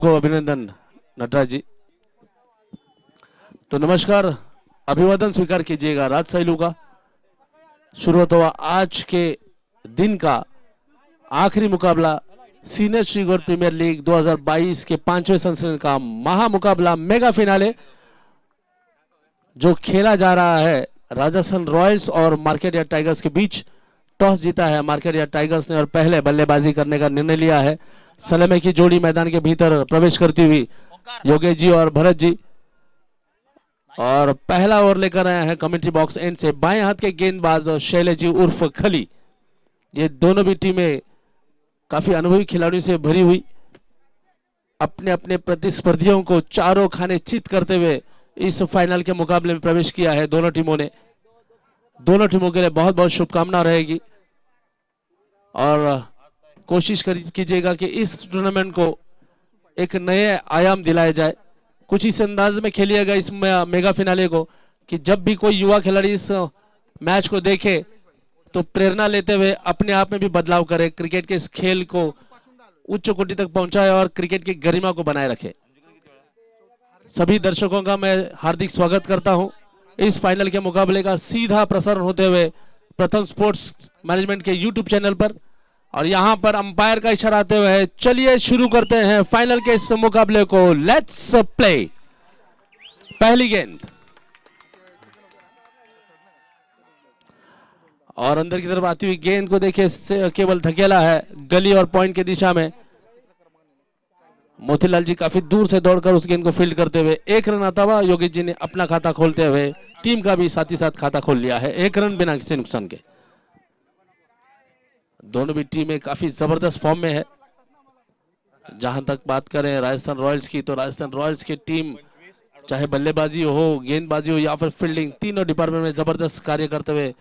आपको अभिनंदन नटराज जी। तो नमस्कार, अभिवादन स्वीकार कीजिएगा। राज सैलू का शुरू होता हुआ आज के दिन का आखिरी मुकाबला सीनियर श्रीगौर प्रीमियर लीग 2022 के 5वें संस्करण का महामुकाबला मेगा फिनाले जो खेला जा रहा है राजस्थान रॉयल्स और मार्केट यार्ड टाइगर्स के बीच। टॉस जीता है मार्केट यार्ड टाइगर्स ने और पहले बल्लेबाजी करने का निर्णय लिया है। सलेमे की जोड़ी मैदान के भीतर प्रवेश करती हुई योगेश जी और भरत जी, और पहला ओवर लेकर आए हैं कमेंट्री बॉक्स एंड से बाएं हाथ के गेंदबाज शैलेश जी उर्फ खली। ये दोनों भी टीमें काफी अनुभवी खिलाड़ियों से भरी हुई, अपने अपने प्रतिस्पर्धियों को चारों खाने चित करते हुए इस फाइनल के मुकाबले में प्रवेश किया है दोनों टीमों ने। दोनों टीमों के लिए बहुत बहुत शुभकामना रहेगी और कोशिश कीजिएगा कि इस टूर्नामेंट को एक नए आयाम दिलाया जाए। कुछ इस अंदाज में खेलिएगा इस मेगा फिनाले को कि जब भी कोई युवा खिलाड़ी इस मैच को देखे तो प्रेरणा लेते हुए अपने आप में भी बदलाव करे, क्रिकेट के इस खेल को उच्च कोटि तक पहुंचाए और क्रिकेट की गरिमा को बनाए रखे। सभी दर्शकों का मैं हार्दिक स्वागत करता हूं इस फाइनल के मुकाबले का सीधा प्रसारण होते हुए प्रथम स्पोर्ट्स मैनेजमेंट के यूट्यूब चैनल पर। और यहां पर अंपायर का इशारा आते हुए चलिए शुरू करते हैं फाइनल के इस मुकाबले को। Let's play. पहली गेंद और अंदर की तरफ आती हुई गेंद को देखिए केवल धकेला है गली और पॉइंट की दिशा में। मोतीलाल जी काफी दूर से दौड़कर उस गेंद को फील्ड करते हुए एक रन आता हुआ। योगेश जी ने अपना खाता खोलते हुए टीम का भी साथ ही साथ खाता खोल लिया है, एक रन बिना किसी नुकसान के। दोनों भी टीमें काफी जबरदस्त फॉर्म में है। जहां तक बात करें राजस्थान रॉयल्स की, तो राजस्थान रॉयल्स की टीम चाहे बल्लेबाजी हो, गेंदबाजी हो या फिर फील्डिंग, तीनों डिपार्टमेंट में जबरदस्त कार्य करते हुए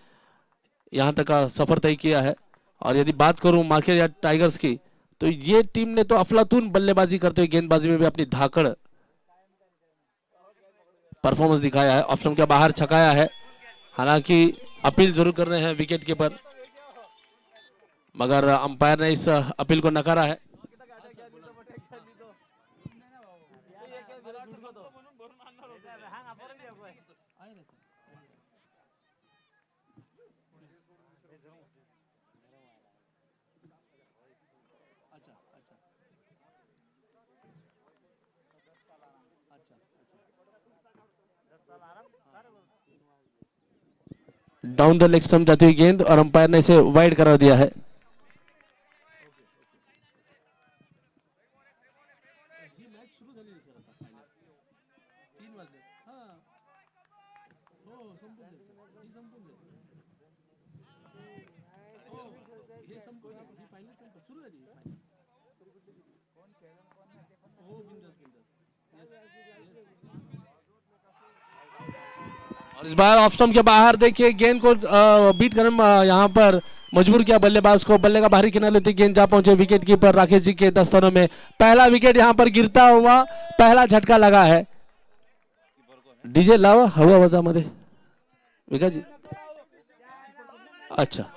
यहां तक का सफर तय किया है। और यदि बात करूं मार्केट यार्ड टाइगर्स की, तो ये टीम ने तो अफलातून बल्लेबाजी करते हुए गेंदबाजी में भी अपनी धाकड़ परफॉर्मेंस दिखाया है। ऑफ स्टंप के बाहर छकाया है, हालांकि अपील जरूर कर रहे हैं विकेट कीपर, मगर अंपायर ने इस अपील को नकारा है। डाउन द लेग स्टंप जाती हुई गेंद और अंपायर ने इसे वाइड करा दिया है। और इस बार ऑफ स्टंप के बाहर देखिए गेंद को बीट करने यहां पर मजबूर किया बल्लेबाज को। बल्ले का बाहरी किनारे लेते गेंद जा पहुंचे विकेट कीपर राकेश जी के दस्तों में। पहला विकेट यहां पर गिरता हुआ पहला झटका लगा है। डीजे लावा हवा वजा मध्ये विकास जी। अच्छा,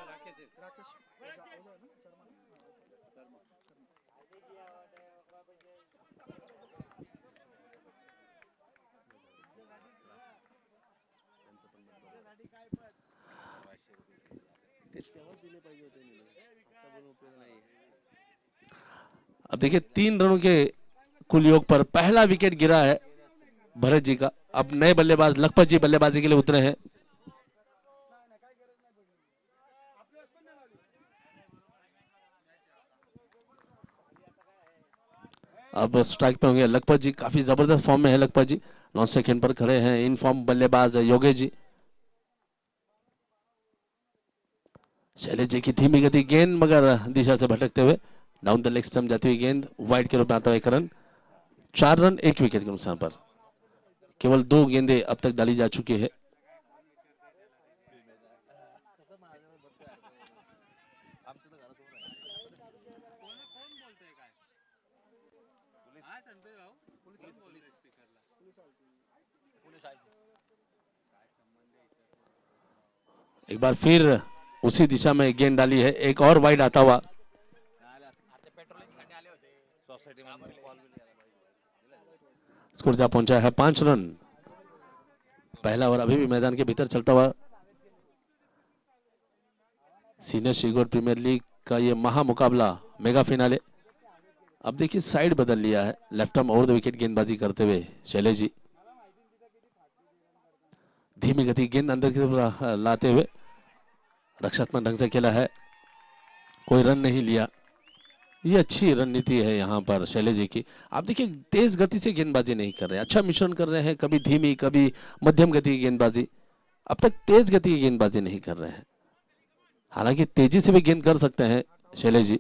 अब देखिए 3 रनों के कुल योग पर पहला विकेट गिरा है भरत जी का। अब नए बल्लेबाज लखपत जी बल्लेबाजी के लिए उतरे हैं। अब स्ट्राइक पे होंगे लखपत जी, काफी जबरदस्त फॉर्म में है लखपत जी। 9 सेकंड पर खड़े हैं इन फॉर्म बल्लेबाज योगेश जी। शैलेश जी की धीमी गति गेंद मगर दिशा से भटकते हुए डाउन द लेग स्टंप जाती हुई गेंद वाइड के रूप में आता हुआ 1 रन। 4 रन 1 विकेट के नुकसान पर। केवल 2 गेंदें अब तक डाली जा चुकी है। एक बार फिर उसी दिशा में गेंद डाली है, एक और वाइड आता हुआ। स्कोर जा पहुंचा है 5 रन। पहला ओवर अभी भी मैदान के भीतर चलता हुआ। सीनियर श्रीगोर प्रीमियर लीग का ये महामुकाबला मेगा फिनाले। अब देखिए साइड बदल लिया है, left arm over the wicket गेंदबाजी करते हुए शैलेश जी। धीमी गति गेंद अंदर की तरफ लाते हुए रक्षात्मक ढंग से खेला है, कोई रन नहीं लिया। ये अच्छी रणनीति है यहाँ पर शैलेश जी की। आप देखिए तेज गति से गेंदबाजी नहीं कर रहे हैं, अच्छा मिश्रण कर रहे हैं, कभी धीमी कभी मध्यम गति की गेंदबाजी। अब तक तेज गति की गेंदबाजी नहीं कर रहे हैं, हालांकि तेजी से भी गेंद कर सकते हैं शैलेश जी।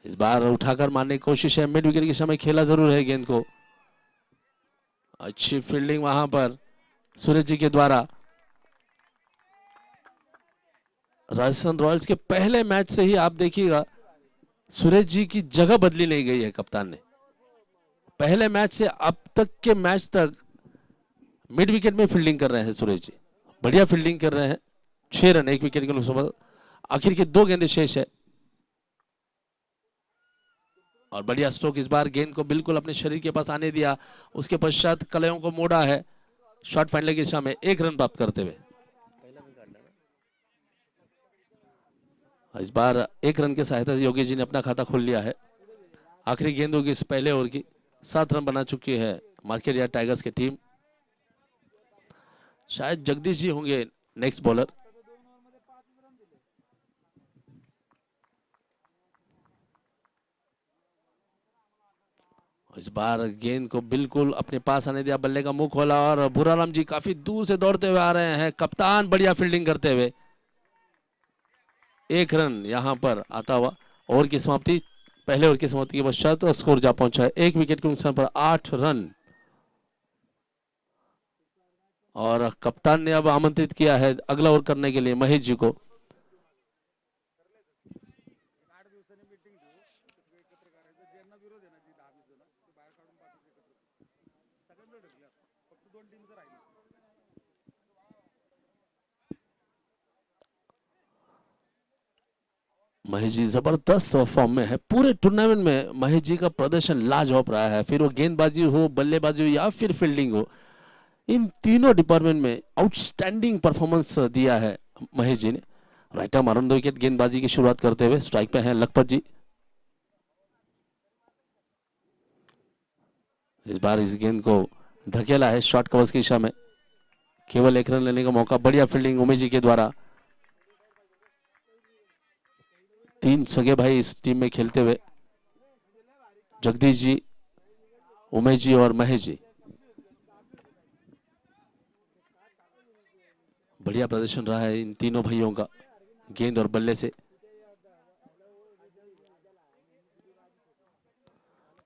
इस बार उठाकर मारने की कोशिश है, मिड विकेट के समय खेला जरूर है गेंद को। अच्छी फील्डिंग वहां पर सूरज जी के द्वारा। राजस्थान रॉयल्स के पहले मैच से ही आप देखिएगा सूरज जी की जगह बदली नहीं गई है कप्तान ने। पहले मैच से अब तक के मैच तक मिड विकेट में फील्डिंग कर रहे हैं सूरज जी, बढ़िया फील्डिंग कर रहे हैं। 6 रन 1 विकेट के नुकसान, आखिर के 2 गेंदें शेष है और बढ़िया स्ट्रोक। इस बार गेंद को बिल्कुल अपने शरीर के पास आने दिया, उसके पश्चात कलयों को मोड़ा है शॉर्ट फाइनल की दिशा में 1 रन प्राप्त करते हुए। इस बार 1 रन की सहायता से योगेश जी ने अपना खाता खोल लिया है। आखिरी गेंद होगी इस पहले ओवर की। 7 रन बना चुकी है मार्केट यार्ड टाइगर्स की टीम। शायद जगदीश जी होंगे नेक्स्ट बॉलर। इस बार गेंद को बिल्कुल अपने पास आने दिया, बल्ले का मुंह खोला और भूराराम जी काफी दूर से दौड़ते हुए आ रहे हैं। कप्तान बढ़िया फील्डिंग करते हुए 1 रन यहां पर आता हुआ। ओवर की समाप्ति, पहले ओवर की समाप्ति के पश्चात स्कोर जा पहुंचा है 1 विकेट के नुकसान पर 8 रन। और कप्तान ने अब आमंत्रित किया है अगला ओवर करने के लिए महेश जी को। महेश जी जबरदस्त फॉर्म में है, पूरे टूर्नामेंट में महेश जी का प्रदर्शन लाजवाब रहा है। फिर वो गेंदबाजी हो, बल्लेबाजी हो या फिर फील्डिंग हो, इन तीनों डिपार्टमेंट में आउटस्टैंडिंग परफॉर्मेंस दिया है महेश जी ने। राइट आर्म अरुण विकेट गेंदबाजी की शुरुआत करते हुए स्ट्राइक पे हैं लखपत जी। इस बार इस गेंद को धकेला है शॉर्ट कवर्स की दिशा में, केवल 1 रन लेने का मौका। बढ़िया फील्डिंग उमेश जी के द्वारा। 3 सगे भाई इस टीम में खेलते हुए, जगदीश जी, उमेश जी और महेश जी। बढ़िया प्रदर्शन रहा है इन तीनों भाइयों का गेंद और बल्ले से।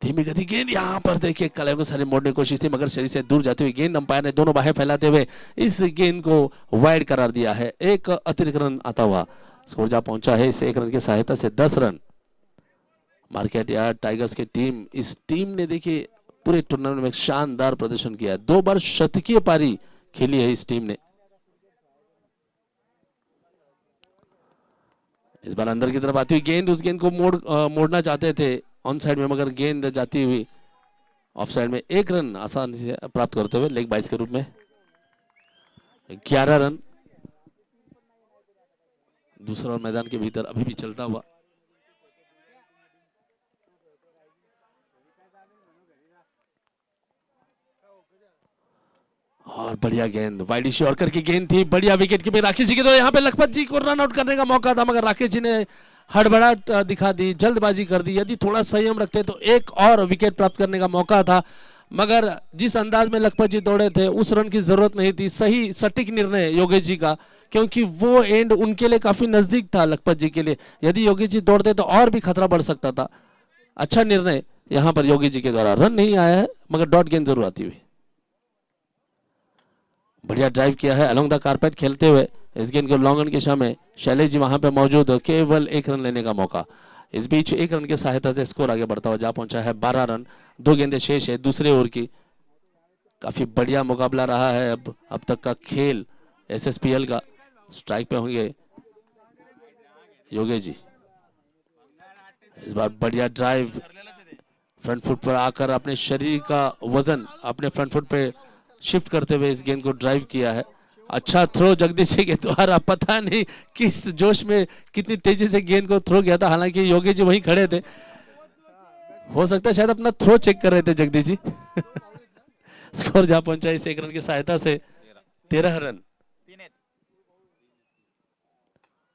धीमी गति गेंद, यहां पर देखिए कलाई को सारे मोड़ने की कोशिश थी मगर शरीर से दूर जाते हुए गेंद अंपायर ने दोनों बाहें फैलाते हुए इस गेंद को वाइड करार दिया है। 1 अतिरिक्त रन आता हुआ स्कोर जा पहुंचा है इस 1 रन की सहायता से 10 रन। मार्केट यार्ड टाइगर्स की टीम, इस टीम ने देखिए पूरे टूर्नामेंट में शानदार प्रदर्शन किया है। 2 बार शतकीय पारी खेली है इस टीम ने। इस बार अंदर की तरफ आती हुई गेंद, उस गेंद को मोड़ना चाहते थे ऑन साइड में मगर गेंद जाती हुई ऑफ साइड में। 1 रन आसानी से प्राप्त करते हुए लेग बाइस के रूप में 11 रन। दूसरा ओवर मैदान के भीतर अभी भी चलता हुआ। और बढ़िया गेंद वाइड यॉर्कर की गेंद थी, बढ़िया विकेट कीपर राकेश जी के। तो यहाँ पे लखपत जी को रन आउट करने का मौका था मगर राकेश जी ने हड़बड़ाहट दिखा दी, जल्दबाजी कर दी। यदि थोड़ा संयम रखते तो एक और विकेट प्राप्त करने का मौका था मगर जिस अंदाज में लखपत जी दौड़े थे उस रन की जरूरत नहीं थी। सही सटीक निर्णय योगेश जी का, क्योंकि वो एंड उनके लिए काफी नजदीक था लखपत जी के लिए। यदि योगेश जी दौड़ते तो और भी खतरा बढ़ सकता था। अच्छा निर्णय यहाँ पर योगेश जी के द्वारा। रन नहीं आया है मगर डॉट गेंद जरूर आती हुई। बढ़िया ड्राइव किया है अलोंग द कारपेट खेलते हुए इस गेंद को लॉन्ग रन की दिशा में। शैलेश जी वहां पे मौजूद, केवल 1 रन लेने का मौका। इस बीच 1 रन की सहायता से स्कोर आगे बढ़ता हुआ जा पहुंचा है 12 रन। 2 गेंदें शेष है दूसरे ओवर की। काफी बढ़िया मुकाबला रहा है अब तक का खेल एसएसपीएल का। स्ट्राइक पे होंगे योगेश जी। इस बार बढ़िया ड्राइव फ्रंट फुट पर आकर अपने शरीर का वजन अपने फ्रंट फुट पे शिफ्ट करते हुए इस गेंद को ड्राइव किया है। अच्छा थ्रो जगदीश के द्वारा, पता नहीं किस जोश में कितनी तेजी से गेंद को थ्रो किया था, हालांकि योगी जी वहीं खड़े थे, हो सकता है शायद अपना थ्रो चेक कर रहे थे जगदीश जी। स्कोर जा पहुंचा इस 1 रन की सहायता से 13 रन।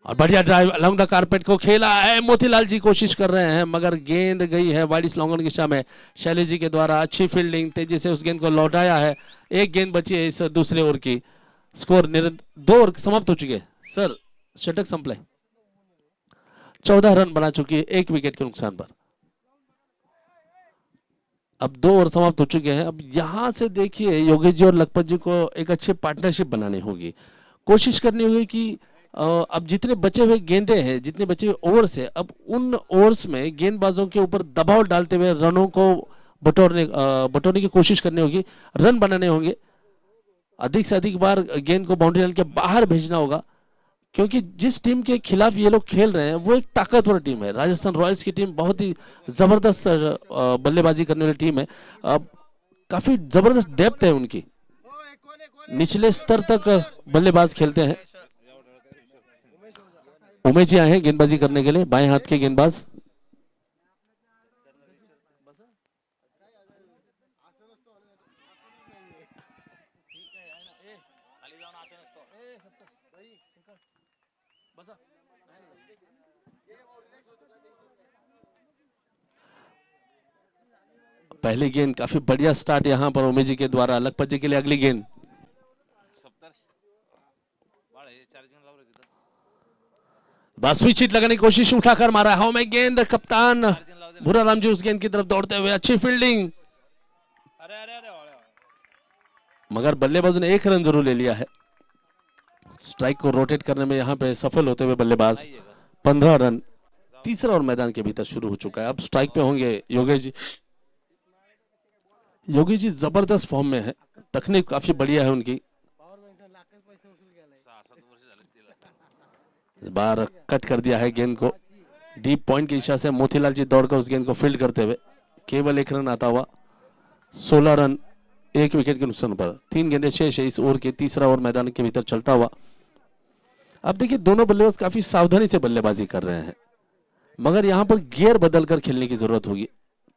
और बढ़िया ड्राइव अलॉन्ग द कारपेट को खेला है, मोतीलाल जी कोशिश कर रहे हैं मगर गेंद गई है वाइड स्लोंगन की दिशा में। शैलेश जी के द्वारा अच्छी फील्डिंग, तेजी से उस गेंद को लौटाया है। एक गेंद बची है इस दूसरे ओवर की। स्कोर 2 ओवर समाप्त हो चुके सर, षटक संपले 14 रन बना चुकी है 1 विकेट के नुकसान पर। अब 2 ओवर समाप्त हो चुके हैं। अब यहां से देखिए योगेश जी और लखपत जी को एक अच्छी पार्टनरशिप बनानी होगी, कोशिश करनी होगी कि अब जितने बचे हुए गेंदे हैं, जितने बचे हुए ओवर्स है, अब उन ओवर्स में गेंदबाजों के ऊपर दबाव डालते हुए रनों को बटोरने की कोशिश करनी होगी, रन बनाने होंगे। अधिक से अधिक बार गेंद को बाउंड्री लाइन के बाहर भेजना होगा, क्योंकि जिस टीम के खिलाफ ये लोग खेल रहे हैं वो एक ताकतवर टीम है। राजस्थान रॉयल्स की टीम बहुत ही जबरदस्त बल्लेबाजी करने वाली टीम है। काफी जबरदस्त डेप्थ है उनकी, निचले स्तर तक बल्लेबाज खेलते हैं। उमेश जी आए हैं गेंदबाजी करने के लिए, बाएं हाथ के गेंदबाज। पहली गेंद काफी बढ़िया स्टार्ट यहां पर उमेश जी के द्वारा। लखपत जी के लिए अगली गेंद, बासवीं चीट लगाने की कोशिश, उठाकर मारा हाउ में गेंद। कप्तान भूराराम जी उस गेंद की तरफ दौड़ते हुए, अच्छी फील्डिंग, मगर बल्लेबाज ने 1 रन जरूर ले लिया है। स्ट्राइक को रोटेट करने में यहां पे सफल होते हुए बल्लेबाज 15 रन। तीसरा और मैदान के भीतर शुरू हो चुका है। अब स्ट्राइक पे होंगे योगेश जी। योगेश जी जबरदस्त फॉर्म में है, तकनीक काफी बढ़िया है उनकी। बार कट कर दिया है गेंद को, डीप पॉइंट की इच्छा से मोतीलाल जी दौड़कर उस गेंद को फील्ड करते हुए केवल 1 रन आता हुआ। 16 रन 1 विकेट के नुकसान पर। 3 गेंदें शेष है इस ओवर के, तीसरा ओवर मैदान के भीतर चलता हुआ। अब देखिए दोनों बल्लेबाज काफी सावधानी से बल्लेबाजी कर रहे हैं, मगर यहां पर गियर बदलकर खेलने की जरूरत होगी,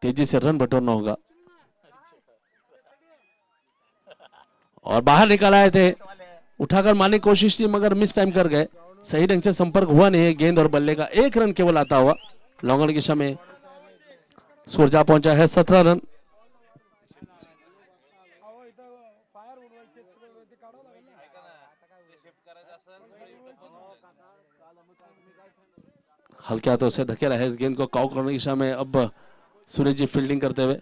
तेजी से रन बटोरना होगा। और बाहर निकल आए थे, उठाकर मारने की कोशिश थी मगर मिस टाइम कर गए, सही ढंग से संपर्क हुआ नहीं है गेंद और बल्ले का। 1 रन केवल आता हुआ लॉन्ग रन की दिशा में। स्कोर जा पहुंचा है 17 रन। हल्के हाथों से धकेला है इस गेंद को काउ करने की दिशा में। अब सूरज जी फील्डिंग करते हुए,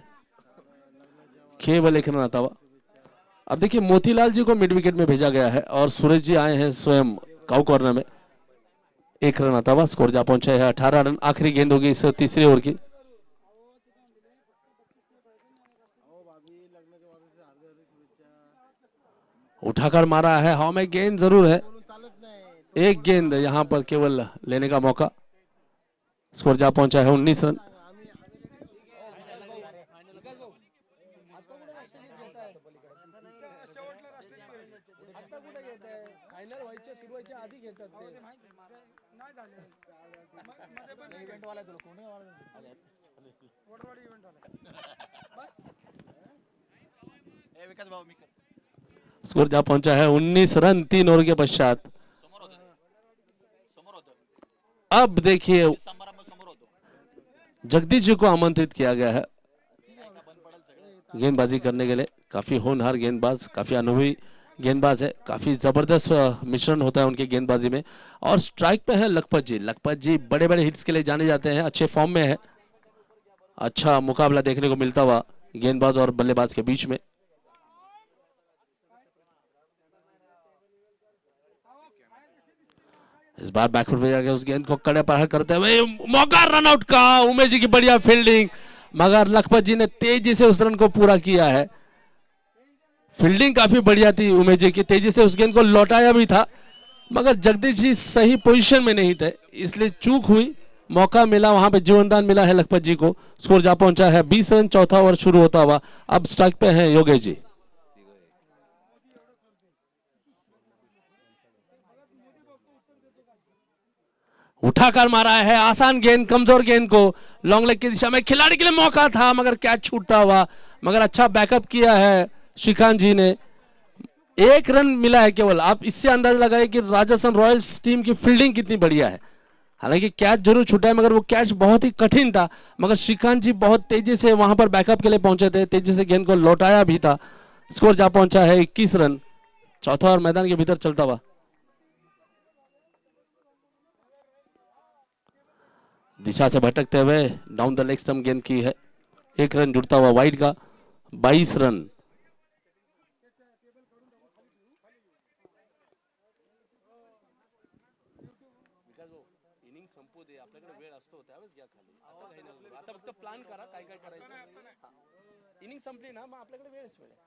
केवल 1 रन आता हुआ। अब देखिए मोतीलाल जी को मिड विकेट में भेजा गया है और सूरज जी आए हैं स्वयं काउ कॉर्नर में। 1 रन आता हुआ, स्कोर जा पहुंचा है 18 रन। आखिरी गेंद होगी इस तीसरे ओवर की। उठाकर मारा है, हाउ में गेंद जरूर है, 1 गेंद यहां पर केवल लेने का मौका। स्कोर जा पहुंचा है 19 रन। स्कोर जा पहुंचा है 19 रन 3 ओवर के पश्चात। अब देखिए जगदीश जी को आमंत्रित किया गया है गेंदबाजी करने के लिए। काफी होनहार गेंदबाज, काफी अनुभवी गेंदबाज है, काफी जबरदस्त मिश्रण होता है उनके गेंदबाजी में। और स्ट्राइक पे है लखपत जी। लखपत जी बड़े बड़े हिट्स के लिए जाने जाते हैं, अच्छे फॉर्म में है। अच्छा मुकाबला देखने को मिलता हुआ गेंदबाज और बल्लेबाज के बीच में। इस बार बैकफुट पे जाके उस गेंद को कड़े प्रहार करते हुए मौका रन आउट का। उमेश जी की बढ़िया फील्डिंग, मगर लखपत जी ने तेजी से उस रन को पूरा किया है। फील्डिंग काफी बढ़िया थी उमेश जी की, तेजी से उस गेंद को लौटाया भी था, मगर जगदीश जी सही पोजीशन में नहीं थे, इसलिए चूक हुई मौका मिला, वहां पे जीवनदान मिला है लखपत जी को। स्कोर जा पहुंचा है 20 रन, चौथा ओवर शुरू होता हुआ। अब स्ट्राइक पे हैं योगेश जी। उठाकर मारा है आसान गेंद, कमजोर गेंद को लॉन्ग लेग की दिशा में, खिलाड़ी के लिए मौका था मगर कैच छूटता हुआ। मगर अच्छा बैकअप किया है श्रीकांत जी ने। एक रन मिला है केवल। आप इससे अंदाजा लगाए कि राजस्थान रॉयल्स टीम की फील्डिंग कितनी बढ़िया है। हालांकि कैच जरूर छूटा है मगर वो कैच बहुत ही कठिन था। मगर श्रीकांत जी बहुत तेजी से वहां पर बैकअप के लिए पहुंचे थे, तेजी से गेंद को लौटाया भी था। स्कोर जा पहुंचा है 21 रन, चौथा और मैदान के भीतर चलता हुआ। दिशा से भटकते हुए डाउन द लेग स्टंप गेंद की है। एक रन जुड़ता हुआ वाइड का, 22 रन। प्लान करा काय काय करायचं, इनिंग संपली ना मग आपल्याकडे वेळच वेळ आहे.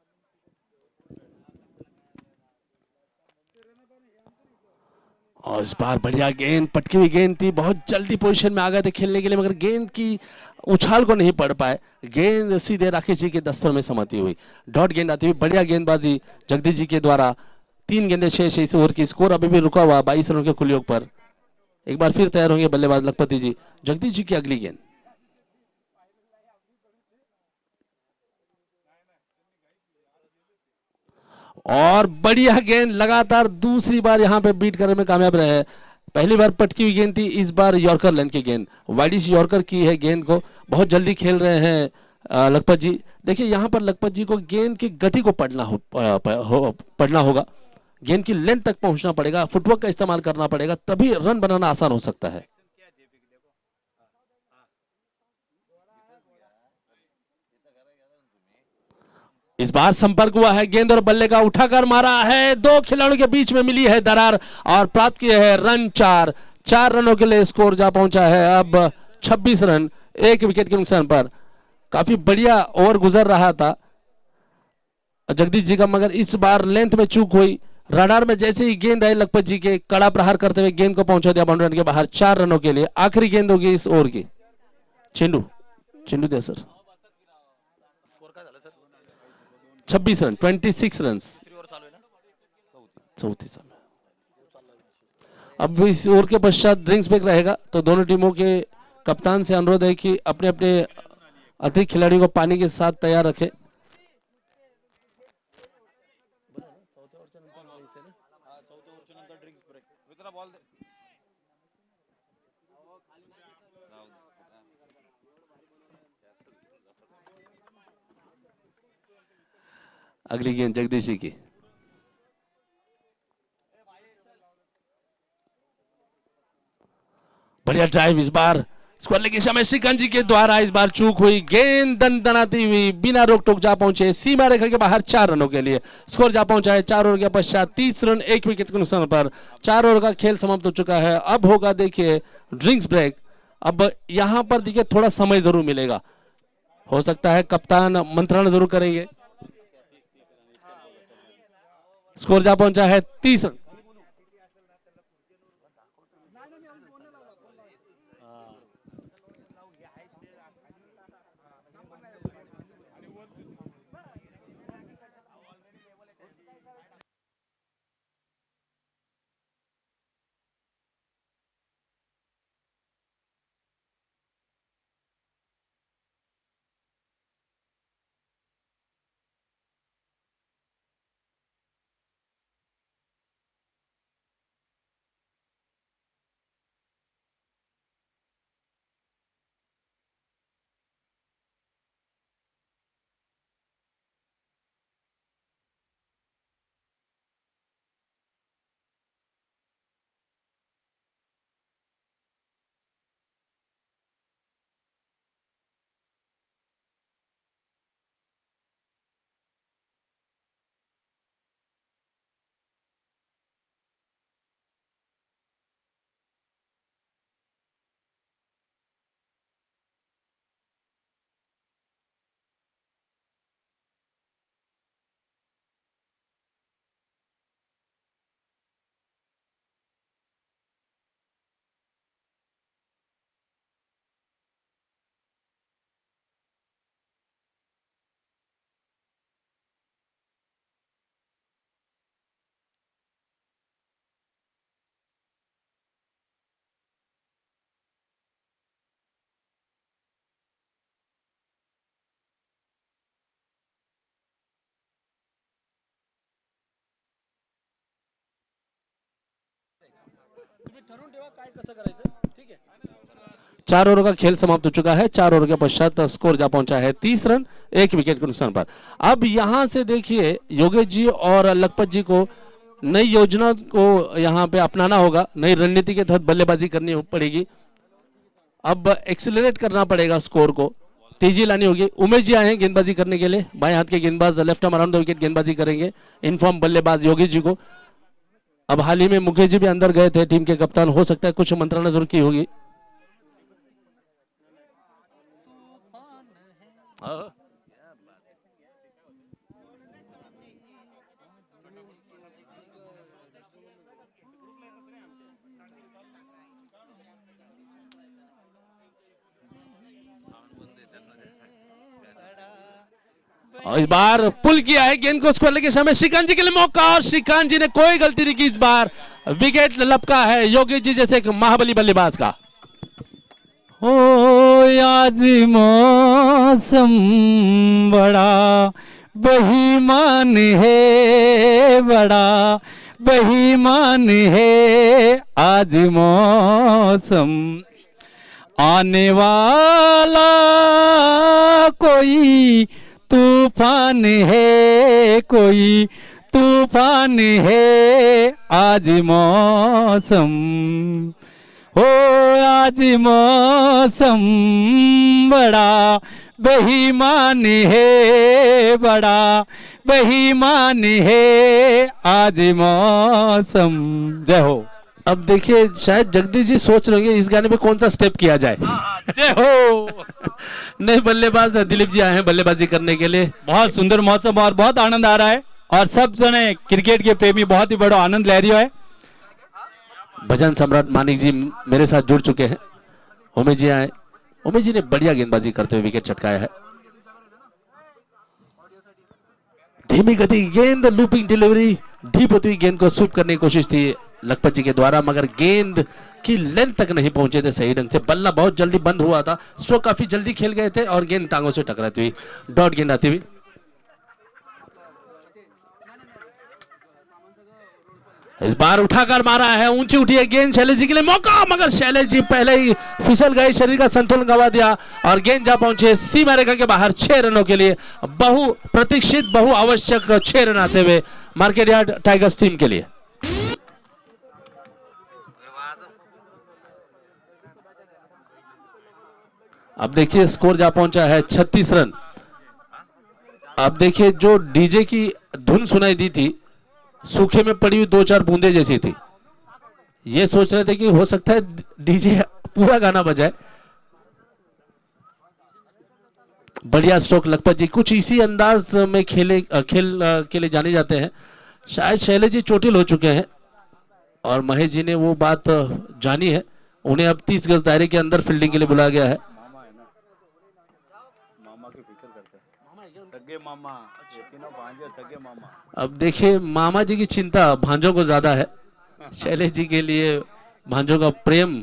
और इस बार बढ़िया गेंद, पटकी हुई गेंद थी, बहुत जल्दी पोजीशन में आ गए थे खेलने के लिए मगर गेंद की उछाल को नहीं पढ़ पाए। गेंद सीधे राकेश जी के दस्तों में समाती हुई, डॉट गेंद आती हुई। बढ़िया गेंदबाजी जगदीश जी के द्वारा। 3 गेंदें शेष इस ओवर की। स्कोर अभी भी रुका हुआ 22 रनों के कुलयोग पर। एक बार फिर तैयार होंगे बल्लेबाज लखपति जी। जगदीश जी की अगली गेंद, और बढ़िया गेंद, लगातार दूसरी बार यहां पे बीट करने में कामयाब रहे हैं। पहली बार पटकी हुई गेंद थी, इस बार यॉर्कर लेंथ की गेंद, वाइडिश यॉर्कर की है गेंद को। बहुत जल्दी खेल रहे हैं लखपत जी। देखिए यहां पर लखपत जी को गेंद की गति को पढ़ना होगा। गेंद की लेंथ तक पहुंचना पड़ेगा, फुटवर्क का इस्तेमाल करना पड़ेगा, तभी रन बनाना आसान हो सकता है। इस बार संपर्क हुआ है, गेंद और बल्ले का उठाकर मारा है, दो खिलाड़ियों के बीच में मिली है दरार और प्राप्त किए हैं रन 4। 4 रनों के लिए स्कोर जा पहुंचा है अब 26 रन, एक विकेट के नुकसान पर। काफी बढ़िया ओवर गुजर रहा था जगदीश जी का, मगर इस बार लेंथ में चूक हुई। रडार में जैसे ही गेंद आई लखपत जी के, कड़ा प्रहार करते हुए गेंद को पहुंचा दिया बाउंड्री के बाहर। 4 रनों के लिए आखिरी गेंद होगी इस ओवर की। चेंडू चेंडू दे सर। 26 रन, 26 रन, चौथी समय। अब इस ओवर के पश्चात ड्रिंक्स ब्रेक रहेगा, तो दोनों टीमों के कप्तान से अनुरोध है कि अपने अपने अतिरिक्त खिलाड़ियों को पानी के साथ तैयार रखें। अगली गेंद जगदीश जी की, बढ़िया ड्राइव। इस बार स्क्वायर लेग की दिशा में श्रीकांत जी के द्वारा इस बार चूक हुई, गेंद दनदनाती हुई बिना रोक टोक जा पहुंचे सीमा रेखा के बाहर। 4 रनों के लिए स्कोर जा पहुंचा है 4 ओवर के पश्चात 30 रन, 1 विकेट के नुकसान पर। 4 ओवर का खेल समाप्त हो चुका है। अब होगा देखिए ड्रिंक्स ब्रेक। अब यहां पर देखिए थोड़ा समय जरूर मिलेगा, हो सकता है कप्तान मंत्रणा जरूर करेंगे। स्कोर जा पहुंचा है 30 रन। 4 ओवर का खेल समाप्त हो चुका है। 4 ओवर के पश्चात स्कोर जा पहुंचा है 30 रन 1 विकेट के नुकसान पर। अब यहां से देखिए योगेश जी और लखपत जी को नई योजना को यहां पे अपनाना होगा, नई रणनीति के तहत बल्लेबाजी करनी पड़ेगी। अब एक्सेलरेट करना पड़ेगा, स्कोर को तेजी लानी होगी। उमेश जी आए हैं गेंदबाजी करने के लिए, बाएं हाथ के गेंदबाज, left arm around the wicket गेंदबाजी करेंगे। इनफॉर्म बल्लेबाज योगेश जी को। अब हाल ही में मुकेश जी भी अंदर गए थे, टीम के कप्तान, हो सकता है कुछ मंत्रणा जरूर की होगी। और इस बार पुल किया है गेंद को स्क्वायर के समय श्रीकांत जी के लिए मौका, और श्रीकांत जी ने कोई गलती नहीं की। इस बार विकेट लपका है योगेश जी जैसे एक महाबली बल्लेबाज का। ओ आज मौसम बड़ा बेईमान है, बड़ा बेईमान है आज मौसम। आने वाला कोई तूफान है, कोई तूफान है आज मौसम। हो आज मौसम बड़ा बेईमान है, बड़ा बेईमान है आज मौसम। जय हो। अब देखिए शायद जगदीश जी सोच रहे होंगे इस गाने पे कौन सा स्टेप किया जाए। जय हो। नए बल्लेबाज दिलीप जी आए हैं बल्लेबाजी करने के लिए। बहुत सुंदर मौसम और बहुत आनंद आ रहा है, और सब जने क्रिकेट के प्रेमी बहुत ही बड़ा आनंद ले रही है। भजन सम्राट मानिक जी मेरे साथ जुड़ चुके हैं। उमेश जी आए, उमेश जी ने बढ़िया गेंदबाजी करते हुए विकेट चटकाया है। धीमी गति गेंद, लूपिंग डिलीवरी, डीप होती हुई गेंद को स्वीप करने की कोशिश थी लखपत जी के द्वारा, मगर गेंद की लेंथ तक नहीं पहुंचे थे सही ढंग से। बल्ला बहुत जल्दी बंद हुआ था, स्ट्रोक काफी जल्दी खेल गए थे और गेंद टांगों से टकराती हुई डॉट गेंद आती हुई। इस बार उठाकर मारा है, ऊंची उठी है गेंद, शैलेश जी के लिए मौका, मगर शैलेश जी पहले ही फिसल गए, शरीर का संतुलन गंवा दिया और गेंद जा पहुंचे सीमा रेखा के बाहर 6 रनों के लिए। बहु प्रतीक्षित, बहु आवश्यक 6 रन आते हुए मार्केट यार्ड टाइगर्स टीम के लिए। अब देखिए स्कोर जा पहुंचा है 36 रन। अब देखिए जो डीजे की धुन सुनाई दी थी, सूखे में पड़ी हुई 2-4 बूंदे जैसी थी। ये सोच रहे थे कि हो सकता है डीजे पूरा गाना बजाए। बढ़िया स्ट्रोक लखपत जी, कुछ इसी अंदाज में खेल के लिए जाने जाते हैं। शायद शैलेश जी चोटिल हो चुके हैं और महेश जी ने वो बात जानी है, उन्हें अब 30 गज दायरे के अंदर फील्डिंग के लिए बुलाया गया है। अब देखिए मामा जी की चिंता भांजों को ज्यादा है, शैलेश जी के लिए भांजों का प्रेम।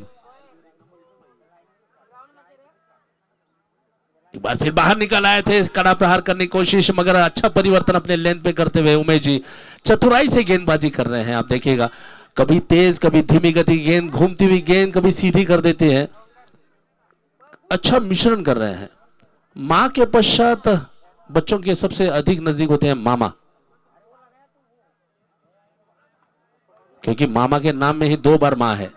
एक बार फिर बाहर निकल आए थे, कड़ा प्रहार करने की कोशिश, मगर अच्छा परिवर्तन अपने लेंथ पे करते हुए उमेश जी चतुराई से गेंदबाजी कर रहे हैं। आप देखिएगा कभी तेज कभी धीमी गति गेंद, घूमती हुई गेंद कभी सीधी कर देते हैं, अच्छा मिश्रण कर रहे हैं। मां के पश्चात बच्चों के सबसे अधिक नजदीक होते हैं मामा, क्योंकि मामा के नाम में ही 2 बार मां है।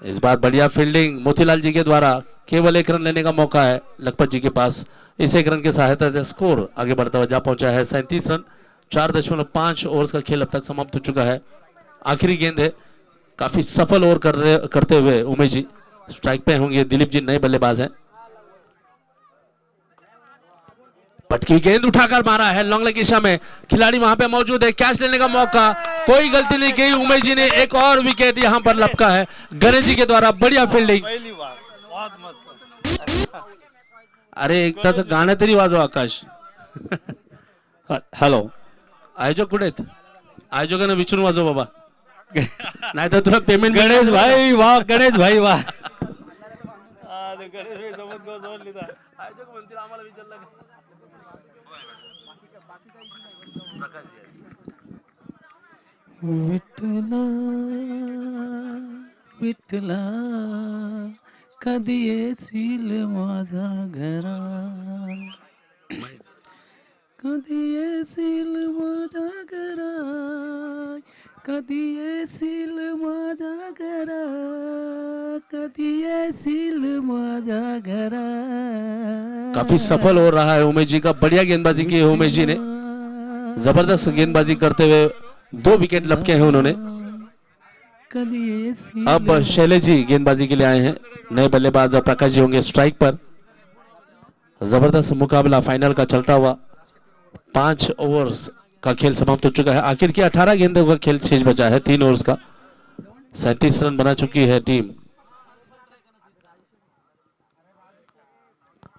इस बार बढ़िया फील्डिंग मोतीलाल जी के द्वारा, केवल 1 रन लेने का मौका है लखपत जी के पास। इस 1 रन की सहायता से स्कोर आगे बढ़ता हुआ जा पहुंचा है 37 रन। 4.5 ओवर्स का खेल अब तक समाप्त हो चुका है। आखिरी गेंद है, काफी सफल ओवर करते हुए उमेश जी स्ट्राइक पे होंगे। दिलीप जी नए बल्लेबाज हैं। पटकी गेंद उठाकर मारा है लॉन्ग लेग की दिशा में, खिलाड़ी वहां पे मौजूद है, कैच लेने का मौका, कोई गलती नहीं की उमेश जी ने। एक और विकेट यहां पर लपका है गणेश जी के द्वारा, बढ़िया फील्डिंग। अरे एक तास गाणं तरी वाजव आकाश। हॅलो, आयोजक कुठे आहेत? आयोजकांना विचारून वाजव बाबा, नाही तर तुला पेमेंट। गणेश भाई वाह, गणेश भाई वाह। आयोजक म्हणतील आम्हाला विचारलं विठला विठला कधी येशील माझा घरा कधी येशील माझा घरा कधी येशील माझा घरा कधी येशील माझा घरा काफी सफल हो रहा है उमेश जी का, बढ़िया गेंदबाजी की है उमेश जी ने, जबरदस्त गेंदबाजी करते हुए 2 विकेट लपके हैं उन्होंने। कधी येशील अब शैलेश जी गेंदबाजी के लिए आए हैं, नए बल्लेबाज और प्रकाश जी होंगे स्ट्राइक पर। जबरदस्त मुकाबला फाइनल का चलता हुआ, 5 ओवर्स का खेल समाप्त हो चुका है। आखिर की 18 गेंदों का खेल शेष बचा है 3 ओवर्स का। 37 रन बना चुकी है टीम।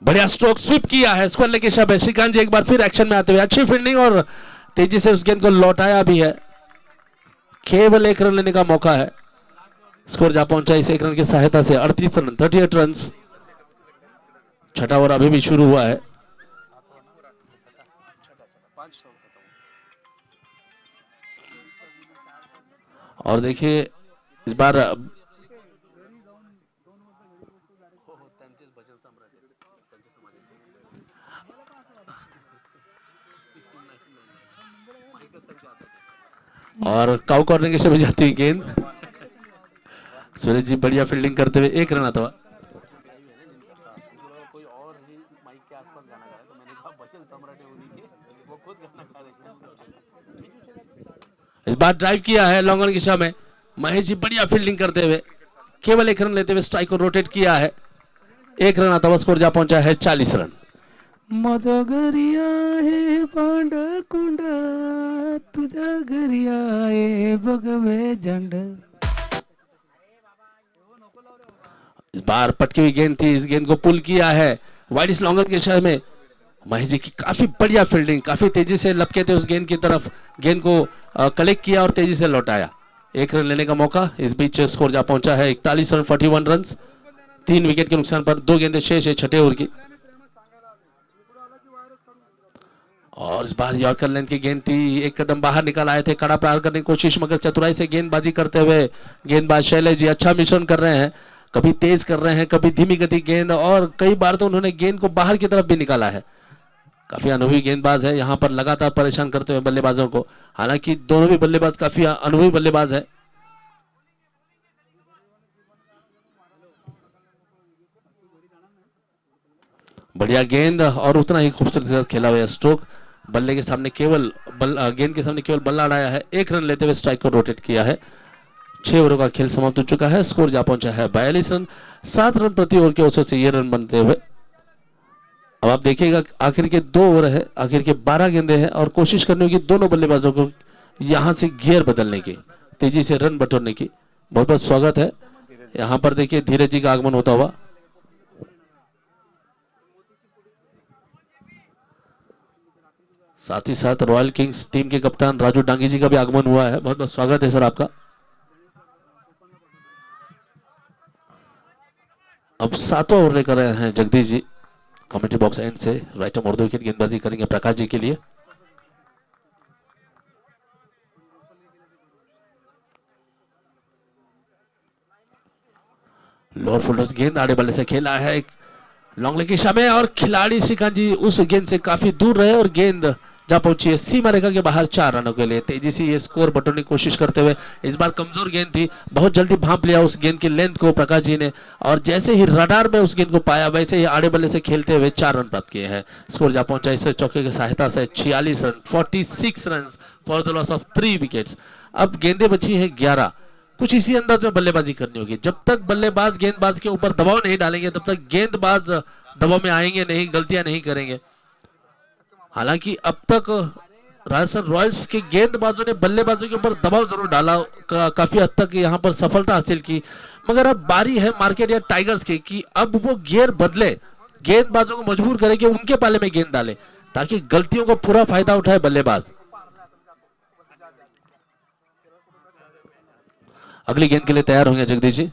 बढ़िया स्ट्रोक स्वीप किया है स्क्वायर लेग के शब्द। श्रीकांत जी एक बार फिर एक्शन में आते हुए अच्छी फील्डिंग और तेजी से उस गेंद को लौटाया भी है। केवल 1 रन लेने का मौका है, स्कोर जा पहुंचा इस 1 रन की सहायता से। 38 रन, 38 रन। छठा ओवर अभी भी शुरू हुआ है। और देखिए इस बार और काउ कॉर्नर की तरफ जाती हुई गेंद। सूरज जी बढ़िया फील्डिंग करते हुए 1 रन आता हुआ। इस बार ड्राइव किया है लॉन्ग ऑन की दिशा में। महेश जी बढ़िया फील्डिंग करते हुए केवल 1 रन लेते हुए स्ट्राइक को रोटेट किया है। 1 रन आता हुआ, स्कोर जा पहुंचा है 40 रन। माझा घरी आहे पांढ कुंड तुझ्या घरी आहे बघवे झंड। इस बार पटकी हुई गेंद थी, इस गेंद को पुल किया है वाइड लॉन्गर के शहर में। महेश जी की काफी बढ़िया फील्डिंग, काफी तेजी से लपके थे उस गेंद की तरफ, गेंद को कलेक्ट किया और तेजी से लौटाया। 1 रन लेने का मौका। इस बीच स्कोर जा पहुंचा है 41 रन, 41 रन। 3 विकेट के नुकसान पर 2 गेंदें शेष है छठे ओवर की। और इस बार यॉर्कर लेंथ की गेंद थी, एक कदम बाहर निकल आए थे, कड़ा प्रहार करने की कोशिश, मगर चतुराई से गेंदबाजी करते हुए गेंदबाज शैलेश जी अच्छा मिश्रण कर रहे हैं। कभी तेज कर रहे हैं, कभी धीमी गति गेंद, और कई बार तो उन्होंने गेंद को बाहर की तरफ भी निकाला है। काफी अनुभवी गेंदबाज है, यहाँ पर लगातार परेशान करते हुए बल्लेबाजों को। हालांकि दोनों भी बल्लेबाज काफी अनुभवी बल्लेबाज है। बढ़िया गेंद और उतना ही खूबसूरत से खेला हुआ स्ट्रोक। बल्ले के सामने केवल गेंद के सामने केवल बल्ला अड़ाया है। 1 रन लेते हुए स्ट्राइक को रोटेट किया है। 6 ओवरों का खेल समाप्त हो चुका है। स्कोर जा पहुंचा है 42 रन। 7 रन प्रति ओवर के औसत से ये रन बनते हुए। अब आप देखिएगा आखिर के 2 ओवर है, आखिर के 12 गेंदे हैं, और कोशिश करनी होगी दोनों बल्लेबाजों को यहां से गियर बदलने की, तेजी से रन बटोरने की। बहुत बहुत स्वागत है। यहां पर देखिए धीरज जी का आगमन होता हुआ। साथ ही साथ रॉयल किंग्स टीम के कप्तान राजू डांगी जी का भी आगमन हुआ है। बहुत बहुत स्वागत है सर आपका। अब 7वां ओवर लेकर रहे हैं Jagdish ji commentary box and से। राइट आर्म ऑर्डर विकेट गेंदबाजी करेंगे प्रकाश जी के लिए। लोअर फुल्डर्स गेंद आड़े बल्ले से खेला है एक लॉन्ग लेग की दिशा में, और खिलाड़ी श्रीकांत जी उस गेंद से काफी दूर रहे और गेंद जा पहुंची है सीमा रेखा के बाहर 4 रनों के लिए। तेजी से ये स्कोर बटोरने की कोशिश करते हुए, इस बार कमजोर गेंद थी, बहुत जल्दी भांप लिया उस गेंद की लेंथ को प्रकाश जी ने, और जैसे ही रडार में उस गेंद को पाया वैसे ही आड़े बल्ले से खेलते हुए 4 रन प्राप्त किए हैं। स्कोर जा पहुंचा इस चौके की सहायता से 46 run, 46 run for the loss of 3 wickets. अब गेंदें बची हैं 11। कुछ इसी अंदाज में बल्लेबाजी करनी होगी। जब तक बल्लेबाज गेंदबाज के ऊपर दबाव नहीं डालेंगे तब तक गेंदबाज दबाव में आएंगे नहीं, गलतियां नहीं करेंगे। हालांकि अब तक राजस्थान रॉयल्स के गेंदबाजों ने बल्लेबाजों के ऊपर दबाव जरूर डाला, काफी हद तक यहां पर सफलता हासिल की, मगर अब बारी है मार्केट या टाइगर्स की कि अब वो गियर बदले, गेंदबाजों को मजबूर करे कि उनके पाले में गेंद डाले ताकि गलतियों को पूरा फायदा उठाए बल्लेबाज। अगली गेंद के लिए तैयार होंगे जगदीश जी।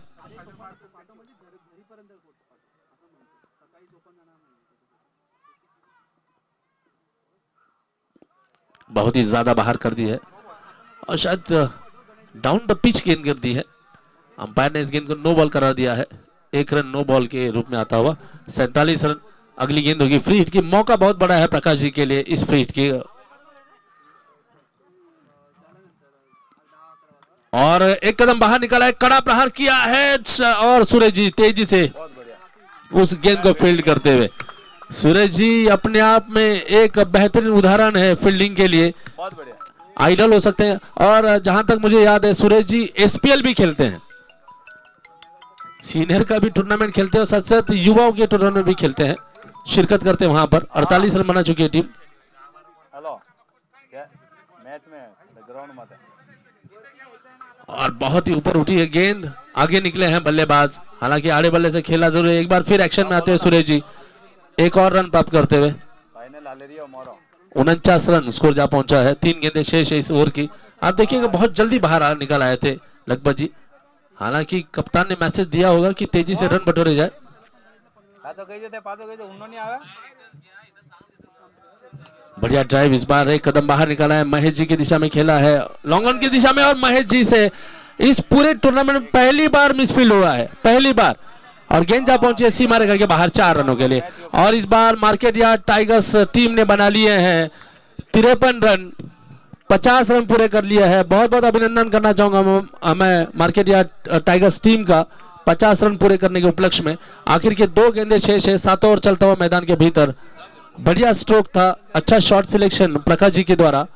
बहुत ही ज्यादा बाहर कर दी है और शायद डाउन द पिच गेंद कर दी है। अंपायर ने इस गेंद को नो बॉल करा दिया है, 1 रन नो बॉल के रूप में आता हुआ। 47 रन। अगली गेंद होगी फ्री हिट की। मौका बहुत बड़ा है प्रकाश जी के लिए इस फ्री हिट की। और एक कदम बाहर निकाला है, कड़ा प्रहार किया है और सूरज जी तेजी से उस गेंद को फील्ड करते हुए। सूरज जी अपने आप में एक बेहतरीन उदाहरण है फील्डिंग के लिए, आइडल हो सकते हैं। और जहां तक मुझे याद है सूरज जी एसपीएल भी खेलते हैं, सीनियर का भी टूर्नामेंट खेलते हैं और साथ साथ युवाओं के टूर्नामेंट भी खेलते हैं, शिरकत करते हैं वहां पर। 48 रन बना चुकी है टीम। मैच में ग्राउंड में और बहुत ही ऊपर उठी है गेंद, आगे निकले हैं बल्लेबाज, हालांकि आड़े बल्ले से खेला जरूर है। एक बार फिर एक्शन में आते हैं सूरज जी, एक और रन प्राप्त करते हुए। 49 रन स्कोर जा पहुंचा है। 3 गेंदें शेष है इस ओवर की। आप देखिएगा बहुत जल्दी बाहर निकल आए थे लखपत जी, हालांकि कप्तान ने मैसेज दिया होगा कि तेजी से रन बटोरे जाए। बढ़िया ड्राइव, इस बार एक कदम बाहर निकाला है, महेश जी की दिशा में खेला है, लॉन्ग ऑन की दिशा में, और महेश जी से इस पूरे टूर्नामेंट में पहली बार मिसफील्ड हुआ है, पहली बार। और गेंद जा पहुंची है सीमा रेखा के बाहर 4 रनों के लिए। और इस बार मार्केट यार्ड टाइगर्स टीम ने बना लिए हैं 53 रन, 50 रन पूरे कर लिए हैं। बहुत बहुत अभिनंदन करना चाहूंगा मैं मार्केट यार्ड टाइगर्स टीम का 50 रन पूरे करने के उपलक्ष्य में। आखिर के 2 गेंदें शेष है, 7 ओवर चलता हुआ मैदान के भीतर। बढ़िया स्ट्रोक था, अच्छा शॉट सिलेक्शन प्रकाश जी के द्वारा।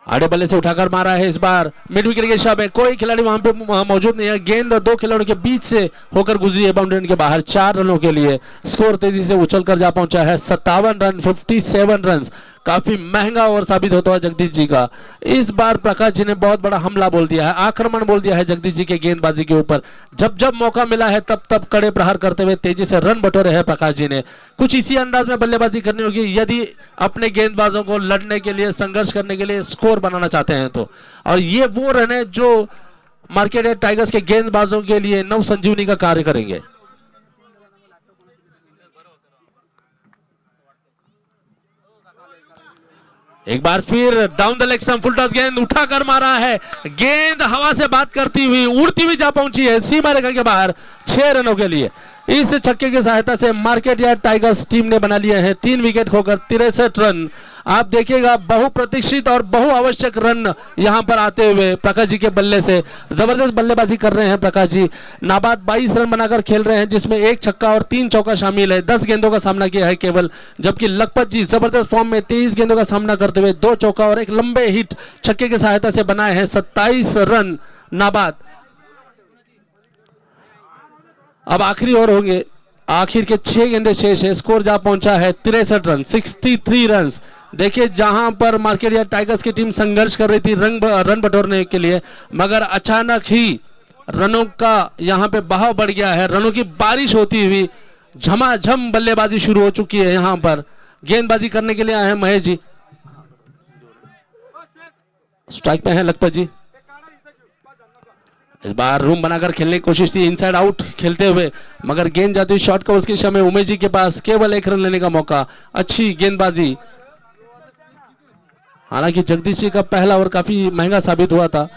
आड़े बल्ले से उठाकर मारा है, इस बार मिड विकेट की दिशा में, कोई खिलाड़ी वहां पे मौजूद नहीं है। गेंद 2 खिलाड़ियों के बीच से होकर गुजरी है बाउंड्री के बाहर 4 रनों के लिए। स्कोर तेजी से उछलकर जा पहुंचा है 57 रन, 57 रन। काफी महंगा ओवर साबित होता है जगदीश जी का। इस बार प्रकाश जी ने बहुत बड़ा हमला बोल दिया है, आक्रमण बोल दिया है जगदीश जी के गेंदबाजी के ऊपर। जब जब मौका मिला है तब तब कड़े प्रहार करते हुए तेजी से रन बटोरे हैं प्रकाश जी ने। कुछ इसी अंदाज में बल्लेबाजी करनी होगी यदि अपने गेंदबाजों को लड़ने के लिए, संघर्ष करने के लिए, स्कोर बनाना चाहते हैं तो। और ये वो रन है जो मार्केट यार्ड टाइगर्स के गेंदबाजों के लिए नव संजीवनी का कार्य करेंगे। एक बार फिर down the leg stump full toss गेंद उठाकर मारा है, गेंद हवा से बात करती हुई उड़ती हुई जा पहुंची है सीमा रेखा के बाहर 6 रनों के लिए। इस छक्के की सहायता से मार्केट यार्ड टाइगर्स टीम ने बना लिए हैं 3 विकेट खोकर 63 रन। आप देखिएगा बहुप्रतीक्षित और बहुआवश्यक रन यहां पर आते हुए प्रकाश जी के बल्ले से। जबरदस्त बल्लेबाजी कर रहे हैं प्रकाश जी। नाबाद 22 रन बनाकर खेल रहे हैं, जिसमें 1 छक्का और 3 चौका शामिल है। 10 गेंदों का सामना किया है केवल, जबकि लखपत जी जबरदस्त फॉर्म में 23 गेंदों का सामना करते हुए 2 चौका और 1 लंबे हिट छक्के की सहायता से बनाए हैं 27 रन नाबाद। अब आखिरी ओवर होंगे, आखिर के 6 गेंदे शेष है, स्कोर जा पहुंचा है 63 रन, 63 रन। देखिए जहां पर मार्केट यार्ड टाइगर्स की टीम संघर्ष कर रही थी रन बटोरने के लिए, मगर अचानक ही रनों का यहां पे बहाव बढ़ गया है। रनों की बारिश होती हुई झमाझम बल्लेबाजी शुरू हो चुकी है। यहां पर गेंदबाजी करने के लिए आए हैं महेश जी। स्ट्राइक पे हैं लखपत जी। इस बार रूम बनाकर खेलने की कोशिश थी, इनसाइड आउट खेलते हुए, मगर गेंद जाती हुई शॉर्ट कवर्स के समय उमेश जी के पास केवल 1 रन लेने का मौका। अच्छी गेंदबाजी, हालांकि जगदीश जी का पहला ओवर काफी महंगा साबित हुआ था,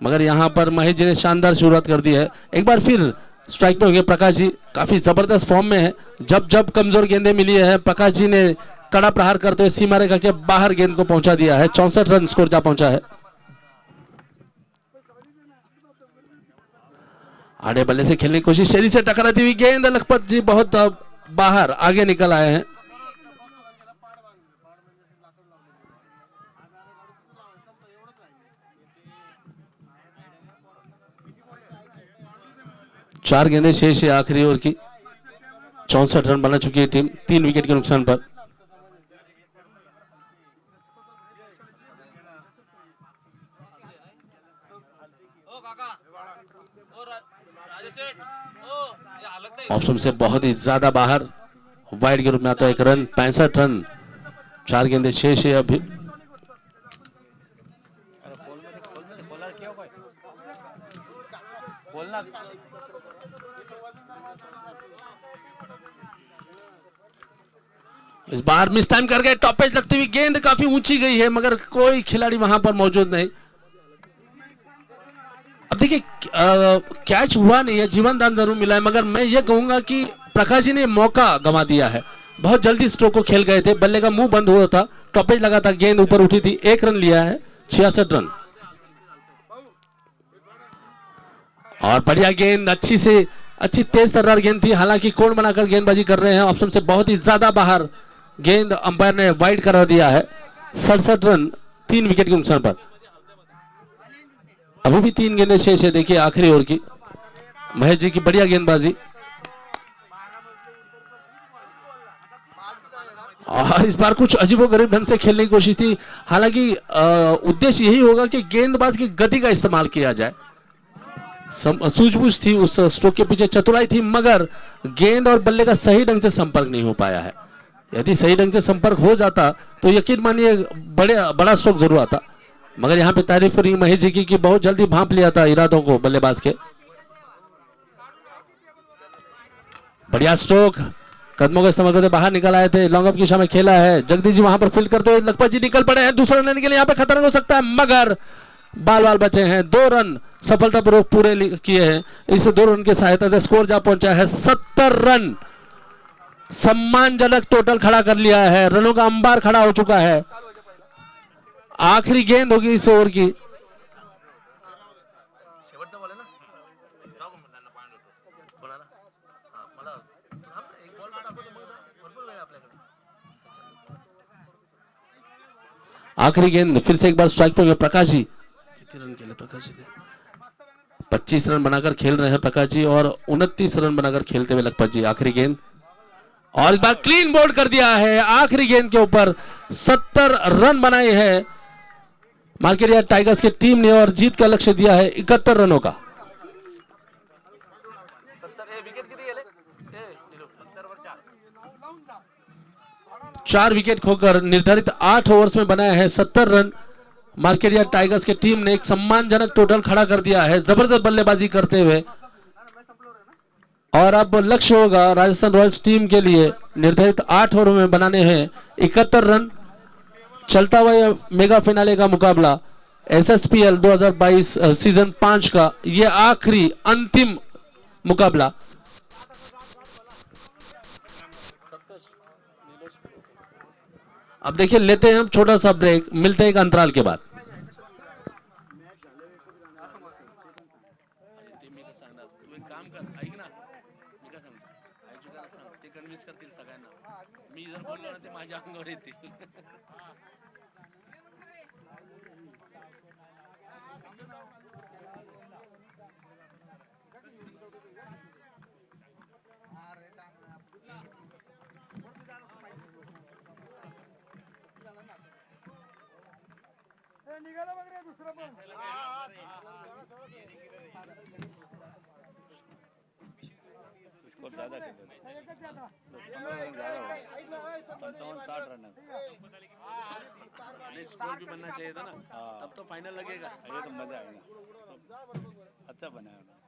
मगर यहां पर महेश जी ने शानदार शुरुआत कर दी है। एक बार फिर स्ट्राइक पे होंगे प्रकाश जी, काफी जबरदस्त फॉर्म में है। जब जब कमजोर गेंदें मिली है प्रकाश जी ने कड़ा प्रहार करते हुए सीमा रेखा के बाहर गेंद को पहुंचा दिया है। 64 रन स्कोर जा पहुंचा है। आड़े बल्ले से खेलने की कोशिश, शरीर से टकराती हुई गेंद, लखपत जी बहुत बाहर आगे निकल आए हैं। चार गेंदें शेष है आखिरी ओवर की। 64 रन बना चुकी है टीम 3 विकेट के नुकसान पर। ऑप्शन से बहुत ही ज्यादा बाहर, वाइड के रूप में आता है 1 रन। 65 रन, 4 गेंदें शेष है अभी। इस बार मिस टाइम कर गए, टॉप पेज लगती हुई गेंद काफी ऊंची गई है मगर कोई खिलाड़ी वहां पर मौजूद नहीं। अब देखिए कैच हुआ नहीं है, जीवन दान जरूर मिला है, मगर मैं ये कहूंगा कि प्रकाश जी ने मौका गंवा दिया है। बहुत जल्दी स्ट्रोक को खेल गए थे, बल्ले का मुंह बंद हुआ था, टॉपेज लगा था, गेंद ऊपर उठी थी, 1 रन लिया है, 66 रन। और बढ़िया गेंद, अच्छी तेज तर्रार गेंद थी, हालांकि कोण बनाकर गेंदबाजी कर रहे हैं, ऑप्शन से बहुत ही ज्यादा बाहर, गेंद अंपायर ने वाइड करा दिया है। 67 रन 3 विकेट के नुकसान पर। अभी भी 3 गेंदें शेष है, देखिए आखिरी ओवर की। महेश जी की बढ़िया गेंदबाजी, और इस बार कुछ अजीबोगरीब ढंग से खेलने की कोशिश थी, हालांकि उद्देश्य यही होगा कि गेंदबाज की गति का इस्तेमाल किया जाए। सूझबूझ थी उस स्ट्रोक के पीछे, चतुराई थी, मगर गेंद और बल्ले का सही ढंग से संपर्क नहीं हो पाया है। यदि सही ढंग से संपर्क हो जाता तो यकीन मानिए बड़ा स्ट्रोक जरूर आता। मगर यहाँ पे तारीफ करेंगे महेश जी की कि बहुत जल्दी भांप लिया था इरादों को बल्लेबाज के। बढ़िया स्ट्रोक, कदमों का इस्तेमाल करते बाहर निकल आए थे, लॉन्ग ऑफ की दिशा में खेला है, जगदीश जी वहां पर फील्ड करते हुए लखपत जी निकल पड़े हैं दूसरा लेने के लिए, यहाँ पे खतरनाक हो सकता है, मगर बाल बचे हैं। 2 रन सफलतापूर्वक पूरे किए हैं। इस 2 रन की सहायता से स्कोर जा पहुंचा है 70 रन। सम्मानजनक टोटल खड़ा कर लिया है, रनों का अंबार खड़ा हो चुका है। आखिरी गेंद होगी इस ओवर की। आखिरी गेंद फिर से एक बार स्ट्राइक पे हुए प्रकाश जी। कितने रन खेले प्रकाश जी ने? 25 रन बनाकर खेल रहे हैं प्रकाश जी, और 29 रन बनाकर खेलते हुए लखपत जी। आखिरी गेंद, और इस बार क्लीन बोल्ड कर दिया है। आखिरी गेंद के ऊपर 70 रन बनाए हैं मार्केट यार्ड टाइगर्स की टीम ने, और जीत का लक्ष्य दिया है 71 रनों का। 4 विकेट खोकर निर्धारित 8 ओवर्स में बनाया है 70 रन। मार्केट यार्ड टाइगर्स की टीम ने एक सम्मानजनक टोटल खड़ा कर दिया है जबरदस्त बल्लेबाजी करते हुए। और अब लक्ष्य होगा राजस्थान रॉयल्स टीम के लिए निर्धारित 8 ओवर में बनाने हैं 71 रन। चलता हुआ यह मेगा फिनाले का मुकाबला एसएसपीएल 2022 सीजन 5 का यह आखिरी अंतिम मुकाबला। अब देखिए लेते हैं हम छोटा सा ब्रेक, मिलते हैं एक अंतराल के बाद। निघाला बघ रे दुसरं पण स्कोर ज्यादा थे, 55-60 रन है। स्कोर भी बनना चाहिए था ना, तब तो फाइनल लगेगा। ये तो मजा आएगा, अच्छा बनाया उन्होंने।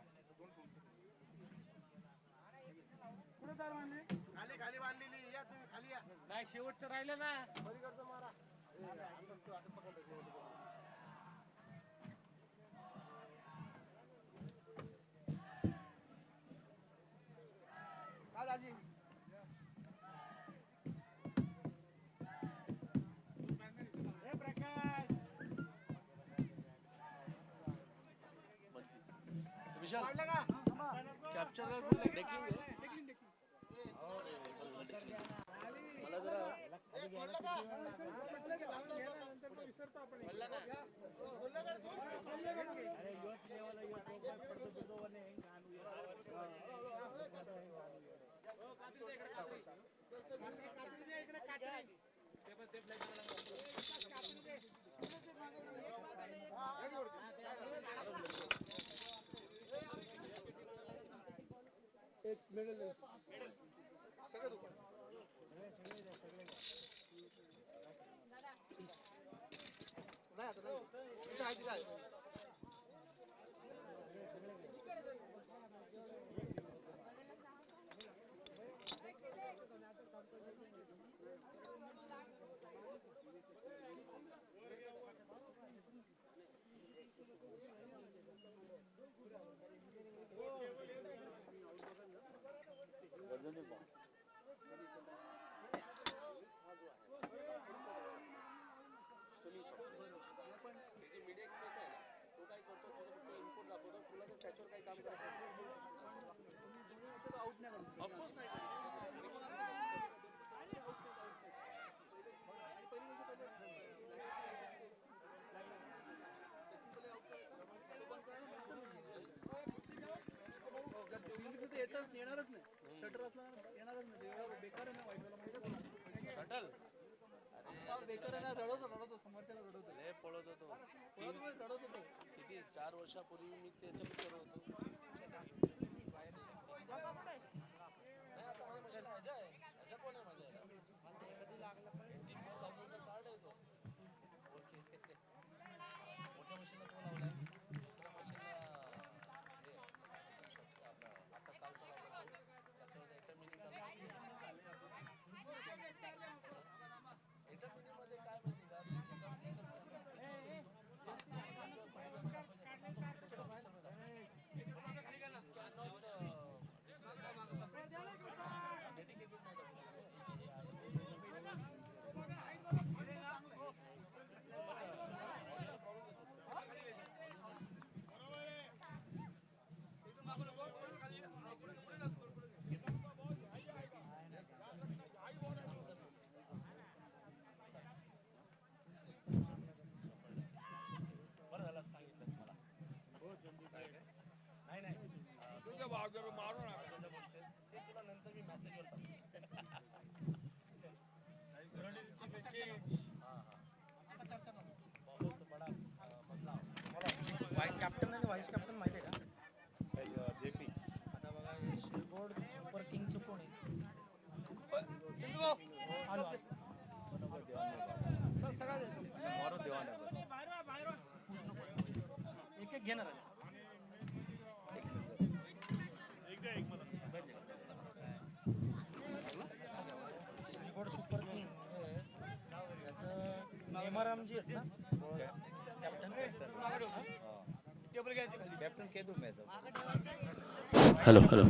खाली खाली बांधलेली या तुम्ही खाली या नाही शेवटचं राहिलं ना पलीकडचं मारा दादाजी हे प्रकाश विशाल कैप्चर डेकलिंग मला जरा येणारच नाही शटर असला येणारच नाही एवढा बेकार आहे ना वाईट वाला माहिती आहे शटल बेकार आहे ना रडवतो समोरच्याला रडवतो लय पळत होतो किती 4 वर्षापूर्वी मी त्याच्या पिक्चर होतो कॅप्टन आणि व्हाईस कॅप्टन माहिती आहे का जेपी आता बघा शिरगोड सुपर किंगचे कोण आहे एक एक घेणार शिरगोड सुपर किंग याचं नेमाराम जी आहेत ना हेलो हेलो।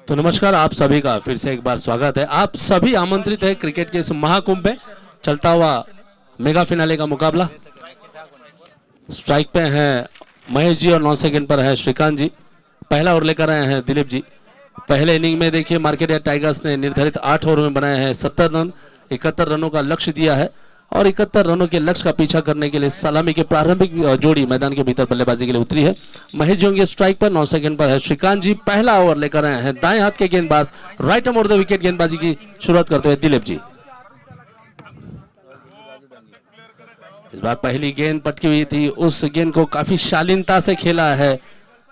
तो नमस्कार, आप सभी का फिर से एक बार स्वागत है। आप सभी आमंत्रित है क्रिकेट के इस महाकुंभ में चलता हुआ मेगा फिनाले का मुकाबला। स्ट्राइक पे हैं महेश जी और 9 सेकंड पर है श्रीकांत जी। पहला ओवर लेकर आए हैं दिलीप जी। पहले इनिंग में देखिए मार्केट टाइगर्स ने निर्धारित 8 ओवर में बनाए हैं 70 रन। 71 रनों का लक्ष्य दिया है और 71 रनों के लक्ष्य का पीछा करने के लिए सलामी के प्रारंभिक जोड़ी मैदान के भीतर बल्लेबाजी के लिए उतरी है। महेश जी होंगे स्ट्राइक पर, 9 सेकंड पर है श्रीकांत जी। पहला ओवर लेकर आए हैं दाएं हाथ के गेंदबाज, right arm over the wicket गेंदबाजी की शुरुआत करते हुए दिलीप जी। इस बार पहली गेंद पटकी हुई थी, उस गेंद को काफी शालीनता से खेला है,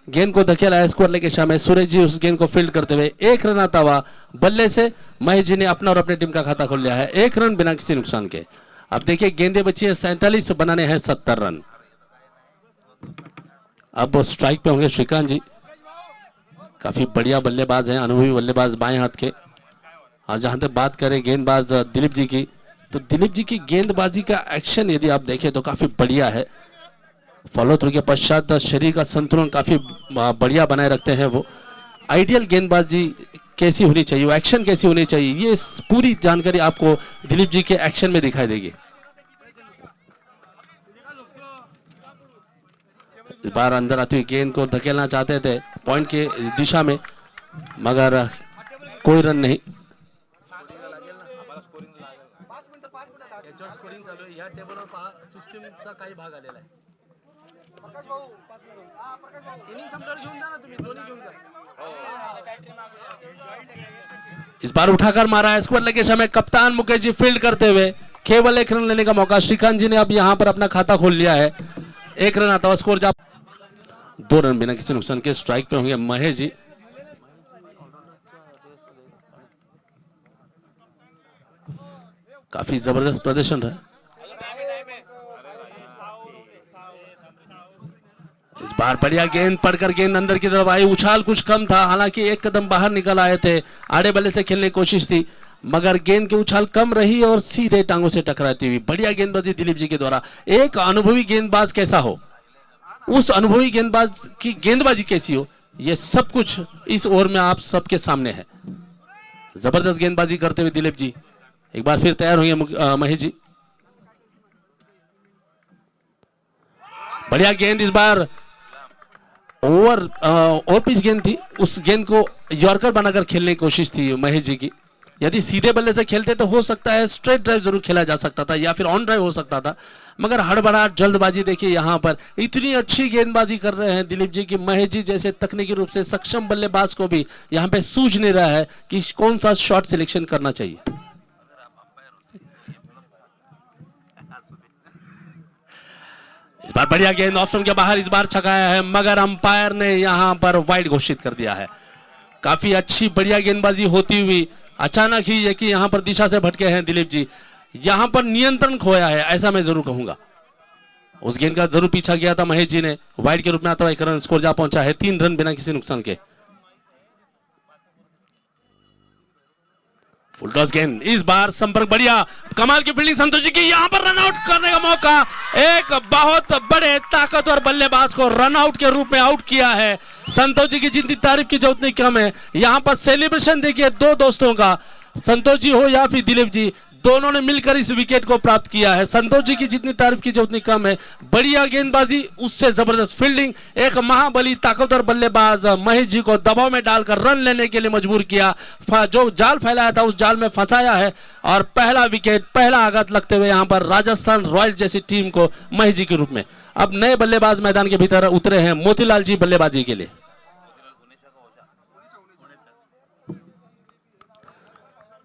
गेंद को धकेला है स्क्वायर लेग के सामने। सूरज जी उस गेंद को फील्ड करते हुए 1 रन आता हुआ बल्ले से महेश जी ने अपना और अपनी टीम का खाता खोल लिया है। 1 रन बिना किसी नुकसान के। अब देखिए गेंदे बची है 47, बनाने हैं 70 रन। अब स्ट्राइक पे होंगे श्रीकांत जी। काफी बढ़िया बल्लेबाज हैं, अनुभवी बल्लेबाज बाएं हाथ के। और जहां तक बात करें गेंदबाज दिलीप जी की, तो दिलीप जी की गेंदबाजी का एक्शन यदि आप देखें तो काफी बढ़िया है। फॉलो थ्रू के पश्चात शरीर का संतुलन काफी बढ़िया बनाए रखते हैं वो। आइडियल गेंदबाजी कैसी होनी चाहिए, वो एक्शन कैसी होनी चाहिए, ये पूरी जानकारी आपको दिलीप जी के एक्शन में दिखाई देगी। इस बार अंदर आती हुई गेंद को धकेलना चाहते थे पॉइंट के दिशा में, मगर कोई रन नहीं। इस बार उठाकर मारा है स्क्वायर लेग के समय, कप्तान मुकेश जी फील्ड करते हुए केवल 1 रन लेने का मौका। श्रीकांत जी ने अब यहां पर अपना खाता खोल लिया है। 1 रन आता हुआ स्कोर जा 2 रन बिना किसी नुकसान के। स्ट्राइक पे होंगे महेश जी। काफी जबरदस्त प्रदर्शन रहा। इस बार बढ़िया गेंद पड़कर गेंद अंदर की तरफ आई, उछाल कुछ कम था, हालांकि 1 कदम बाहर निकल आए थे। आड़े बल्ले से खेलने की कोशिश थी, मगर गेंद की उछाल कम रही और सीधे टांगों से टकराती हुई बढ़िया गेंदबाजी दिलीप जी के द्वारा। एक अनुभवी गेंदबाज कैसा हो, उस अनुभवी गेंदबाज की गेंदबाजी कैसी हो, यह सब कुछ इस ओवर में आप सबके सामने है। जबरदस्त गेंदबाजी करते हुए दिलीप जी एक बार फिर तैयार होंगे महेश जी। बढ़िया गेंद इस बार ओवर ओवर पिच गेंद थी, उस गेंद को यॉर्कर बनाकर खेलने की कोशिश थी महेश जी की। यदि सीधे बल्ले से खेलते तो हो सकता है स्ट्रेट ड्राइव जरूर खेला जा सकता था या फिर ऑन ड्राइव हो सकता था, मगर हड़बड़ाहट जल्दबाजी देखिए यहाँ पर इतनी अच्छी गेंदबाजी कर रहे हैं दिलीप जी की महेश जी जैसे तकनीकी रूप से सक्षम बल्लेबाज को भी यहाँ पे सूझ नहीं रहा है कि कौन सा शॉट सिलेक्शन करना चाहिए। इस बार बढ़िया गेंद ऑफ स्टंप के बाहर इस बार छकाया है, मगर अंपायर ने यहां पर वाइड घोषित कर दिया है। काफी अच्छी बढ़िया गेंदबाजी होती हुई अचानक ही ये कि यहां पर दिशा से भटके हैं दिलीप जी, यहां पर नियंत्रण खोया है ऐसा मैं जरूर कहूंगा। उस गेंद का जरूर पीछा किया था महेश जी ने, वाइड के रूप में आता हुआ एक रन स्कोर जा पहुंचा है, 3 रन बिना किसी नुकसान के। फुल टॉस गेंद, इस बार संपर्क बढ़िया, कमाल की फील्डिंग संतोष जी की, यहां पर रन आउट करने का मौका, एक बहुत बड़े ताकतवर बल्लेबाज को रन आउट के रूप में आउट किया है। संतोष जी की जितनी तारीफ की जो उतनी कम है। यहां पर सेलिब्रेशन देखिए दो दोस्तों का, संतोष जी हो या फिर दिलीप जी, दोनों ने मिलकर इस विकेट को प्राप्त किया है। संतोष जी की जितनी तारीफ की जो उतनी कम है। बढ़िया गेंदबाजी, उससे जबरदस्त फील्डिंग, एक महाबली ताकतवर बल्लेबाज महेश जी को दबाव में डालकर रन लेने के लिए मजबूर किया, जो जाल फैलाया था उस जाल में फंसाया है और पहला विकेट, पहला आघात लगते हुए यहां पर राजस्थान रॉयल्स जैसी टीम को महेश जी के रूप में। अब नए बल्लेबाज मैदान के भीतर उतरे हैं, मोतीलाल जी बल्लेबाजी के लिए।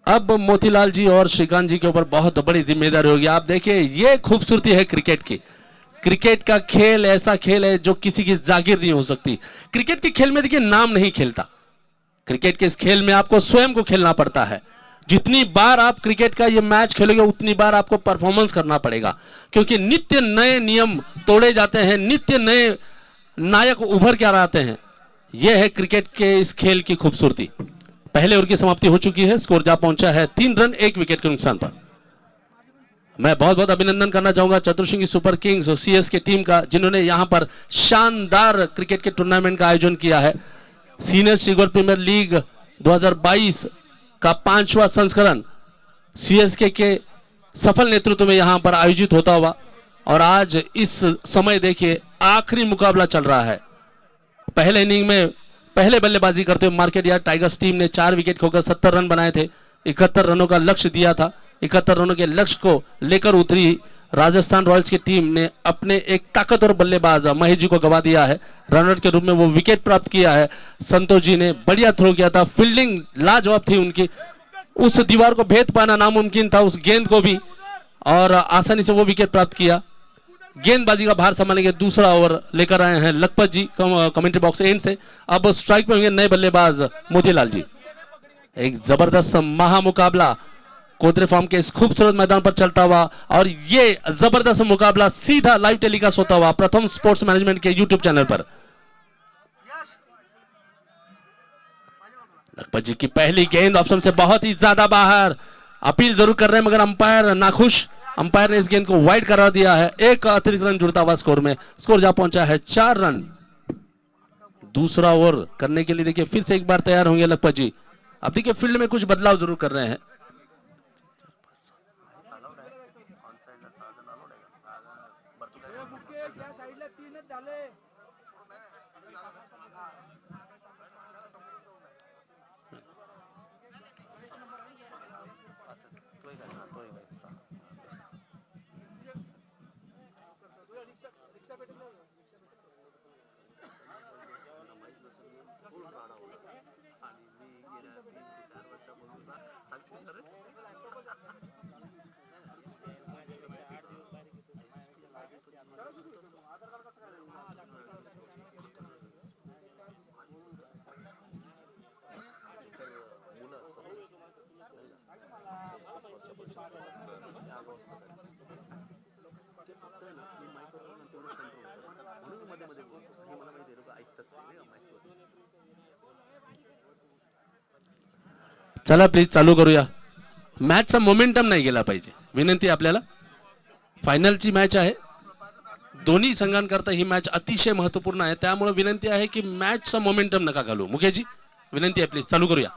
अब मोतीलाल जी और श्रीकांत जी के ऊपर बहुत बड़ी जिम्मेदारी होगी। आप देखिए ये खूबसूरती है क्रिकेट की, क्रिकेट का खेल ऐसा खेल है जो किसी की जागीर नहीं हो सकती। क्रिकेट के खेल में देखिए नाम नहीं खेलता, क्रिकेट के इस खेल में आपको स्वयं को खेलना पड़ता है। जितनी बार आप क्रिकेट का ये मैच खेलोगे उतनी बार आपको परफॉर्मेंस करना पड़ेगा, क्योंकि नित्य नए नियम तोड़े जाते हैं, नित्य नए नायक उभर के आते हैं। यह है क्रिकेट के इस खेल की खूबसूरती। पहले ओवर की समाप्ति हो चुकी है, स्कोर जा पहुंचा है 3 रन 1 विकेट के नुकसान पर। मैं बहुत बहुत अभिनंदन करना चाहूंगा चतुर्सिंगी सुपर किंग्स और सीएसके टीम का, जिन्होंने यहां पर शानदार क्रिकेट के टूर्नामेंट का आयोजन किया है। सीनियर श्रीगोर प्रीमियर लीग 2022 का 5वां संस्करण सीएसके के सफल नेतृत्व में यहां पर आयोजित होता हुआ, और आज इस समय देखिए आखिरी मुकाबला चल रहा है। पहले इनिंग में पहले बल्लेबाजी करते हुए मार्केट यार्ड टाइगर्स टीम ने 4 विकेट खोकर 70 रन बनाए थे। 71 रनों का लक्ष्य दिया था। 71 रनों के लक्ष्य को लेकर उतरी राजस्थान रॉयल्स की टीम ने अपने एक ताकतवर बल्लेबाज महेश जी को गवा दिया है। रनआउट के रूप में वो विकेट प्राप्त किया है। संतोष जी ने बढ़िया थ्रो किया था, फील्डिंग लाजवाब थी उनकी, उस दीवार को भेद पाना नामुमकिन था, उस गेंद को भी, और आसानी से वो विकेट प्राप्त किया। गेंदबाजी का भार संभालेंगे, दूसरा ओवर लेकर आए हैं लखपत जी कमेंट्री बॉक्स एंड से। अब स्ट्राइक में होंगे नए बल्लेबाज मोतीलाल जी। एक जबरदस्त महामुकाबला कोदरे फार्म के इस खूबसूरत मैदान पर चलता हुआ, और ये जबरदस्त मुकाबला सीधा लाइव टेलीकास्ट होता हुआ प्रथम स्पोर्ट्स मैनेजमेंट के यूट्यूब चैनल पर। लखपत जी की पहली गेंद ऑप्शन से बहुत ही ज्यादा बाहर, अपील जरूर कर रहे हैं मगर अंपायर नाखुश। अंपायर ने इस गेंद को वाइड करा दिया है। एक अतिरिक्त रन जुड़ता हुआ स्कोर में, स्कोर जा पहुंचा है 4 रन। दूसरा ओवर करने के लिए देखिए फिर से एक बार तैयार होंगे लखपत जी। अब देखिए फील्ड में कुछ बदलाव जरूर कर रहे हैं। चला प्लीज चालू करूया। मॅचचा मोमेंटम नाही गेला पाहिजे, विनंती आपल्याला। फायनलची मॅच आहे, दोन्ही संघांकरता ही मॅच अतिशय महत्त्वपूर्ण आहे, त्यामुळे विनंती आहे की मॅचचा मोमेंटम नका घालू। मुकेशजी विनंती आहे, प्लीज चालू करूया।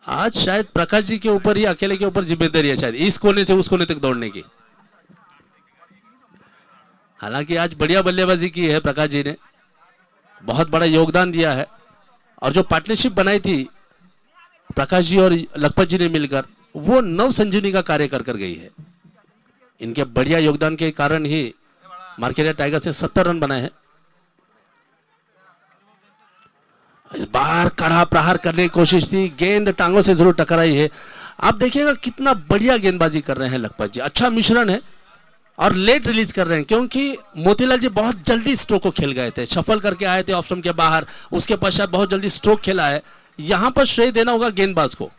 आज शायद प्रकाश जी के ऊपर ही, अकेले के ऊपर जिम्मेदारी है शायद इस कोने से उस कोने तक दौड़ने की। हालांकि आज बढ़िया बल्लेबाजी की है प्रकाश जी ने, बहुत बड़ा योगदान दिया है। और जो पार्टनरशिप बनाई थी प्रकाश जी और लखपत जी ने मिलकर, वो नव संजीवनी का कार्य कर गई है। इनके बढ़िया योगदान के कारण ही मार्केटिया टाइगर्स ने 70 रन बनाए हैं। इस बार कड़ा प्रहार करने की कोशिश थी, गेंद टांगों से जरूर टकराई है। आप देखिएगा कितना बढ़िया गेंदबाजी कर रहे हैं लखपत जी, अच्छा मिश्रण है और लेट रिलीज कर रहे हैं, क्योंकि मोतीलाल जी बहुत जल्दी स्ट्रोक को खेल गए थे, शफल करके आए थे ऑफ स्टंप के बाहर, उसके पश्चात बहुत जल्दी स्ट्रोक खेला है। यहां पर श्रेय देना होगा गेंदबाज को।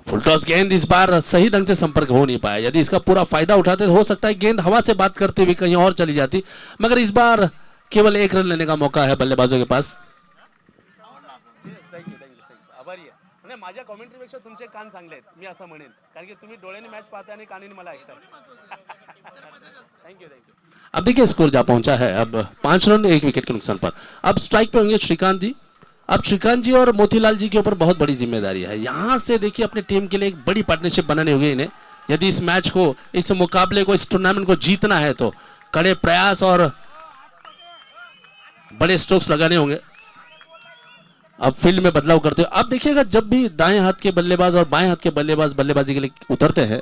फुलटॉस गेंद इस बार सही ढंग से संपर्क हो नहीं पाया, यदि इसका पूरा फायदा उठाते तो हो सकता है गेंद हवा से बात करते हुए कहीं और चली जाती, मगर इस बार केवल 1 रन लेने का मौका है बल्लेबाजों के पास। आभारी आहे. म्हणजे माझ्या कॉमेंट्रीपेक्षा तुमचे कान चांगले आहेत मी असं म्हणेन, कारण की तुम्ही डोळ्याने मॅच पाहता आणि कानाने मला ऐकता. थँक्यू. अब देखिए स्कोर जा पहुंचा है, अब 5 रन 1 विकेट के नुकसान पर। अब स्ट्राइक पे होंगे श्रीकांत जी। अब श्रीकांत जी और मोतीलाल जी के ऊपर बहुत बड़ी जिम्मेदारी है, यहां से देखिए अपनी टीम के लिए एक बड़ी पार्टनरशिप बनानी होगी इन्हें, यदि इस मैच को, इस मुकाबले को, इस टूर्नामेंट को जीतना है तो कड़े प्रयास और बड़े स्ट्रोक्स लगाने होंगे। अब फील्ड में बदलाव करते हो, अब देखिएगा जब भी दाएं हाथ के बल्लेबाज और बाएं हाथ के बल्लेबाज बल्लेबाजी के लिए उतरते हैं,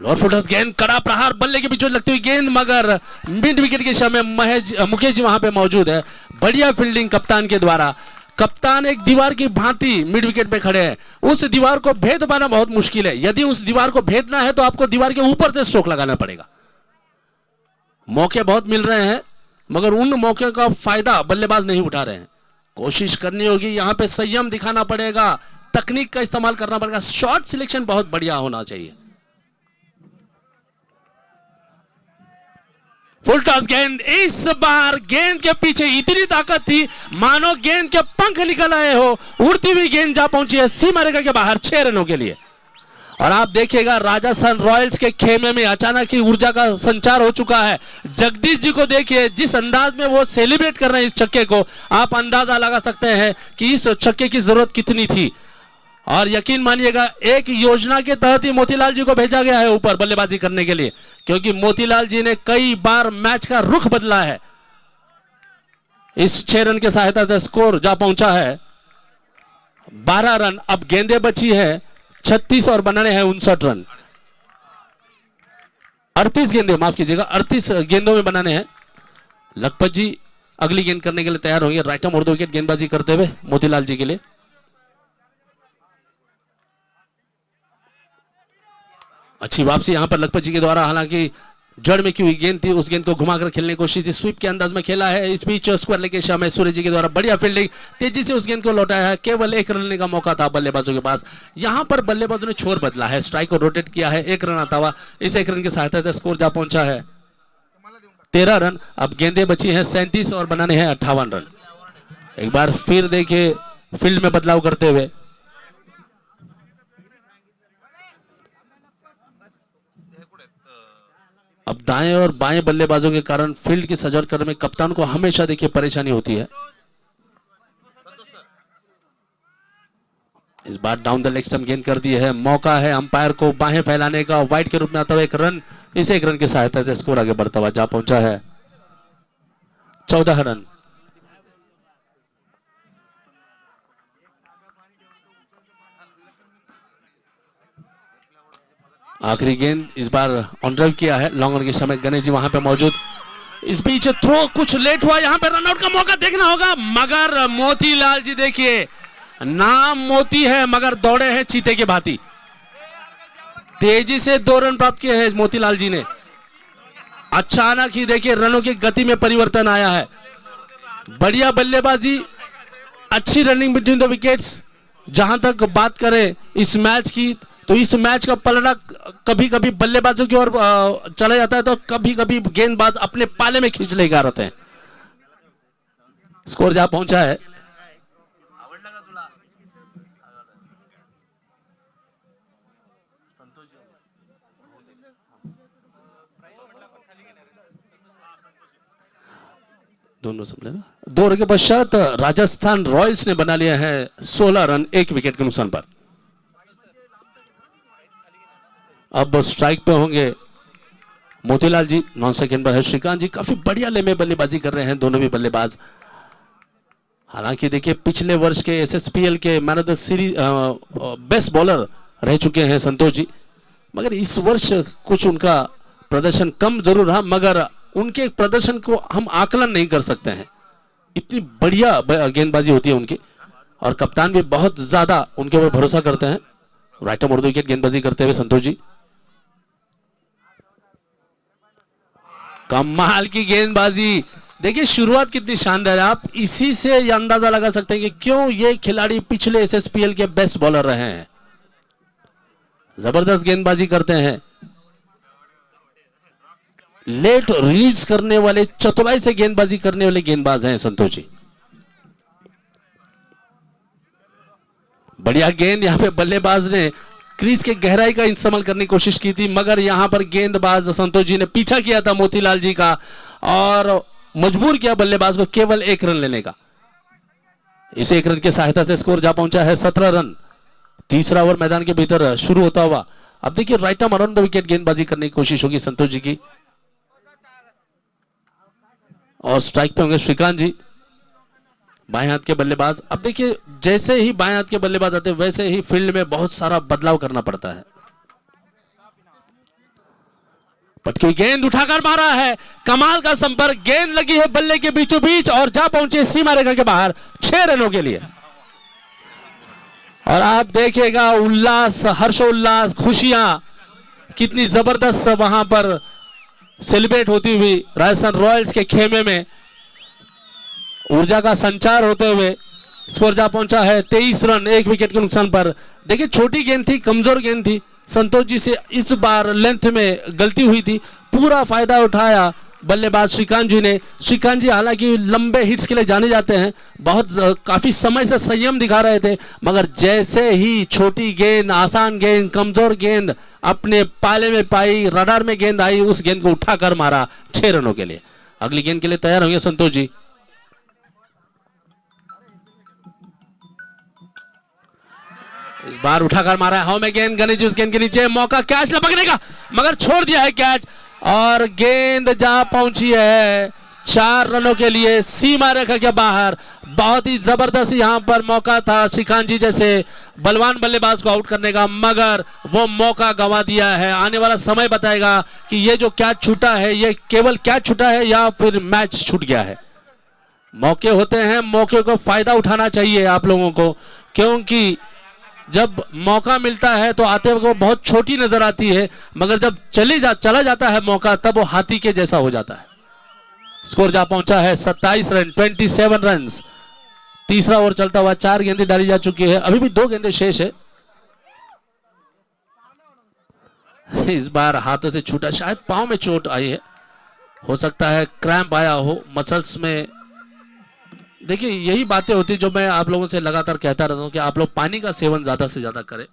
लोअर फुटर्स गेंद, कड़ा प्रहार, बल्ले के बीचों लगती हुई गेंद, मगर मिड विकेट के समय मुकेश जी वहां पे मौजूद है। बढ़िया फील्डिंग कप्तान के द्वारा, कप्तान एक दीवार की भांति मिड विकेट पे खड़े हैं, उस दीवार को भेद पाना बहुत मुश्किल है, यदि उस दीवार को भेदना है तो आपको दीवार के ऊपर से स्ट्रोक लगाना पड़ेगा। मौके बहुत मिल रहे हैं मगर उन मौके का फायदा बल्लेबाज नहीं उठा रहे हैं, कोशिश करनी होगी, यहां पे संयम दिखाना पड़ेगा, तकनीक का इस्तेमाल करना पड़ेगा, शॉट सिलेक्शन बहुत बढ़िया होना चाहिए। फुल टॉस गेंद, इस बार गेंद के पीछे इतनी ताकत थी मानो गेंद के पंख निकल आए हो, उड़ती हुई गेंद जा पहुंची है सीमा रेखा के बाहर 6 रनों के लिए। और आप देखिएगा राजस्थान रॉयल्स के खेमे में अचानक ही ऊर्जा का संचार हो चुका है। जगदीश जी को देखिए जिस अंदाज में वो सेलिब्रेट कर रहे हैं इस छक्के को, आप अंदाजा लगा सकते हैं कि इस छक्के की जरूरत कितनी थी। और यकीन मानिएगा एक योजना के तहत ही मोतीलाल जी को भेजा गया है ऊपर बल्लेबाजी करने के लिए, क्योंकि मोतीलाल जी ने कई बार मैच का रुख बदला है। इस 6 रन की सहायता से स्कोर जा पहुंचा है 12 रन। अब गेंदें बची है 36 और बनाने हैं 59 रन। 38 गेंदें, माफ कीजिएगा 38 गेंदों में बनाने हैं। लखपत जी अगली गेंद करने के लिए तैयार होंगे, राइट आर्म उर्दू विकेट गेंदबाजी करते हुए मोतीलाल जी के लिए। अच्छी वापसी यहां पर लखपत जी के द्वारा, हालांकि जड़ में की हुई गेंद थी, उस गेंद को घुमाकर खेलने की कोशिश थी, स्वीप के अंदाज में खेला है। इस बीच स्क्वायर लेग के समय सूर्य जी के द्वारा बढ़िया फील्डिंग, तेजी से उस गेंद को लौटाया है। केवल 1 रन लेने का मौका था बल्लेबाजों के पास, यहां पर बल्लेबाजों ने छोर बदला है, स्ट्राइक को रोटेट किया है, 1 रन आता हुआ। इस 1 रन की सहायता से स्कोर जा पहुंचा है 13 रन। अब गेंदें बची हैं 37 और बनाने हैं 58 रन। एक बार फिर देखिए फील्ड में बदलाव करते हुए, अब दाएं और बाएं बल्लेबाजों के कारण फील्ड की सजावट करने में कप्तान को हमेशा देखिए परेशानी होती है। इस बार डाउन द लेग स्टंप गेंद कर दी है, मौका है अंपायर को बाहें फैलाने का, वाइड के रूप में आता हुआ 1 रन। इस 1 रन की सहायता से स्कोर आगे बढ़ता हुआ जा पहुंचा है 14 रन। आखिरी गेंद इस बार ऑन ड्राइव किया है, लॉन्ग रन के समय गणेश जी वहां पे मौजूद। इस बीच थ्रो कुछ लेट हुआ, यहां पे रनआउट का मौका देखना होगा, मगर मोतीलाल जी देखिए नाम मोती है मगर दौड़े हैं चीते के भांति, तेजी से 2 रन प्राप्त किए हैं मोतीलाल जी ने। अचानक ही देखिए रनों की गति में परिवर्तन आया है, बढ़िया बल्लेबाजी, अच्छी रनिंग बिटवीन द विकेट्स। जहां तक बात करें इस मैच की, तो इस मैच का पलड़ा कभी कभी बल्लेबाजों की ओर चला जाता है, तो कभी कभी गेंदबाज अपने पाले में खींच लेकर आते हैं। स्कोर जहां पहुंचा है दोनों संभले ना। 2 ओवर के पश्चात राजस्थान रॉयल्स ने बना लिया है 16 रन 1 विकेट के नुकसान पर। अब स्ट्राइक पे होंगे मोतीलाल जी, नॉन सेकंड पर है श्रीकांत जी। काफी बढ़िया लेमे बल्लेबाजी कर रहे हैं दोनों भी बल्लेबाज। हालांकि देखिए पिछले वर्ष के एसएसपीएल के man of the series best bowler रह चुके हैं संतोष जी, मगर इस वर्ष कुछ उनका प्रदर्शन कम जरूर रहा, मगर उनके प्रदर्शन को हम आकलन नहीं कर सकते हैं। इतनी बढ़िया गेंदबाजी होती है उनकी, और कप्तान भी बहुत ज्यादा उनके ऊपर भरोसा करते हैं। राइट आर्म विकेट गेंदबाजी करते हुए संतोष जी, कमाल की गेंदबाजी। देखिए शुरुआत कितनी शानदार है, आप इसी से यह अंदाजा लगा सकते हैं कि क्यों ये खिलाड़ी पिछले एसएसपीएल के बेस्ट बॉलर रहे हैं। जबरदस्त गेंदबाजी करते हैं, लेट रिलीज करने वाले, चतुराई से गेंदबाजी करने वाले गेंदबाज हैं संतोष जी। बढ़िया गेंद, यहां पे बल्लेबाज ने क्रीज के गहराई का इस्तेमाल करने की कोशिश की थी, मगर यहां पर गेंदबाज संतोष जी ने पीछा किया था मोतीलाल जी का और मजबूर किया बल्लेबाज को केवल 1 रन लेने का। इस 1 रन की सहायता से स्कोर जा पहुंचा है 17 रन। तीसरा ओवर मैदान के भीतर शुरू होता हुआ। अब देखिए right arm around the wicket गेंदबाजी करने की कोशिश होगी संतोष जी की, और स्ट्राइक पे होंगे श्रीकांत जी, बाएं हाथ के बल्लेबाज। अब देखिए जैसे ही बाएं हाथ के बल्लेबाज आते हैं वैसे ही फील्ड में बहुत सारा बदलाव करना पड़ता है। पटकी गेंद उठाकर मारा है, कमाल का संपर्क, गेंद लगी है बल्ले के बीचों बीच और जा पहुंचे सीमा रेखा के बाहर 6 रनों के लिए। और आप देखिएगा उल्लास, हर्षोल्लास, खुशियां कितनी जबरदस्त वहां पर सेलिब्रेट होती हुई राजस्थान रॉयल्स के खेमे में, ऊर्जा का संचार होते हुए स्कोर जा पहुंचा है 23 रन 1 विकेट के नुकसान पर। देखिए छोटी गेंद थी, कमजोर गेंद थी, संतोष जी से इस बार लेंथ में गलती हुई थी, पूरा फायदा उठाया बल्लेबाज श्रीकांत जी ने। श्रीकांत जी हालांकि लंबे हिट्स के लिए जाने जाते हैं, काफी समय से संयम दिखा रहे थे, मगर जैसे ही छोटी गेंद, आसान गेंद, कमजोर गेंद अपने पाले में पाई, रडार में गेंद आई, उस गेंद को उठाकर मारा 6 रनों के लिए। अगली गेंद के लिए तैयार होंगे संतोष जी। इस बार उठाकर मारा है, हाउ में गेंद, गणेश उस गेंद के नीचे, मौका कैच लपकने का, मगर छोड़ दिया है कैच और गेंद जा पहुंची है 4 रनों के लिए सीमा रेखा के बाहर। बहुत ही जबरदस्त यहां पर मौका था श्रीकांत जी जैसे बलवान बल्लेबाज को आउट करने का, मगर वो मौका गंवा दिया है। आने वाला समय बताएगा कि ये जो कैच छूटा है ये केवल कैच छूटा है या फिर मैच छूट गया है। मौके होते हैं, मौके को फायदा उठाना चाहिए आप लोगों को, क्योंकि जब मौका मिलता है तो आते हुए बहुत छोटी नजर आती है, मगर जब चला जाता है मौका तब वो हाथी के जैसा हो जाता है। स्कोर जा पहुंचा है 27 रन 27 रन। तीसरा ओवर चलता हुआ, 4 गेंदें डाली जा चुकी है, अभी भी 2 गेंदें शेष है। इस बार हाथों से छूटा, शायद पांव में चोट आई है, हो सकता है क्रैम्प आया हो मसल्स में। देखिए यही बातें होती जो मैं आप लोगों से लगातार कहता रहता हूं कि आप लोग पानी का सेवन ज्यादा से ज्यादा करें,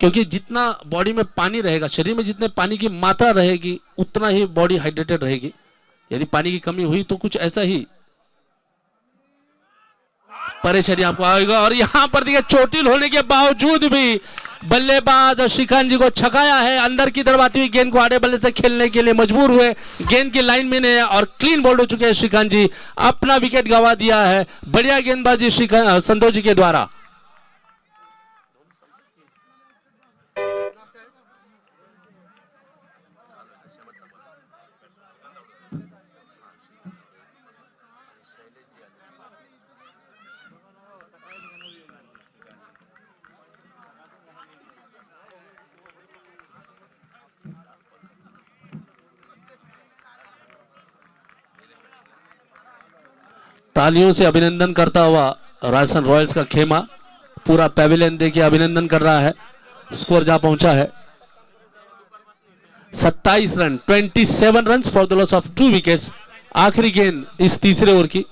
क्योंकि जितना बॉडी में पानी रहेगा, शरीर में जितने पानी की मात्रा रहेगी उतना ही बॉडी हाइड्रेटेड रहेगी। यदि पानी की कमी हुई तो कुछ ऐसा ही परेशानी आपको आएगा। और यहां पर देखिए चोटिल होने के बावजूद भी बल्लेबाज श्रीकांत जी को छकाया है, अंदर की तरफ आती हुई गेंद को आड़े बल्ले से खेलने के लिए मजबूर हुए, गेंद की लाइन में ने और क्लीन बोल्ड हो चुके हैं श्रीकांत जी, अपना विकेट गंवा दिया है। बढ़िया गेंदबाजी श्रीकांत संतोष जी के द्वारा। तालियों से अभिनंदन करता हुआ राजस्थान रॉयल्स का खेमा, पूरा पैविलियन देखिए अभिनंदन कर रहा है। स्कोर जा पहुंचा है 27 run 27 run for the loss of 2 wickets. आखिरी गेंद इस तीसरे ओवर की।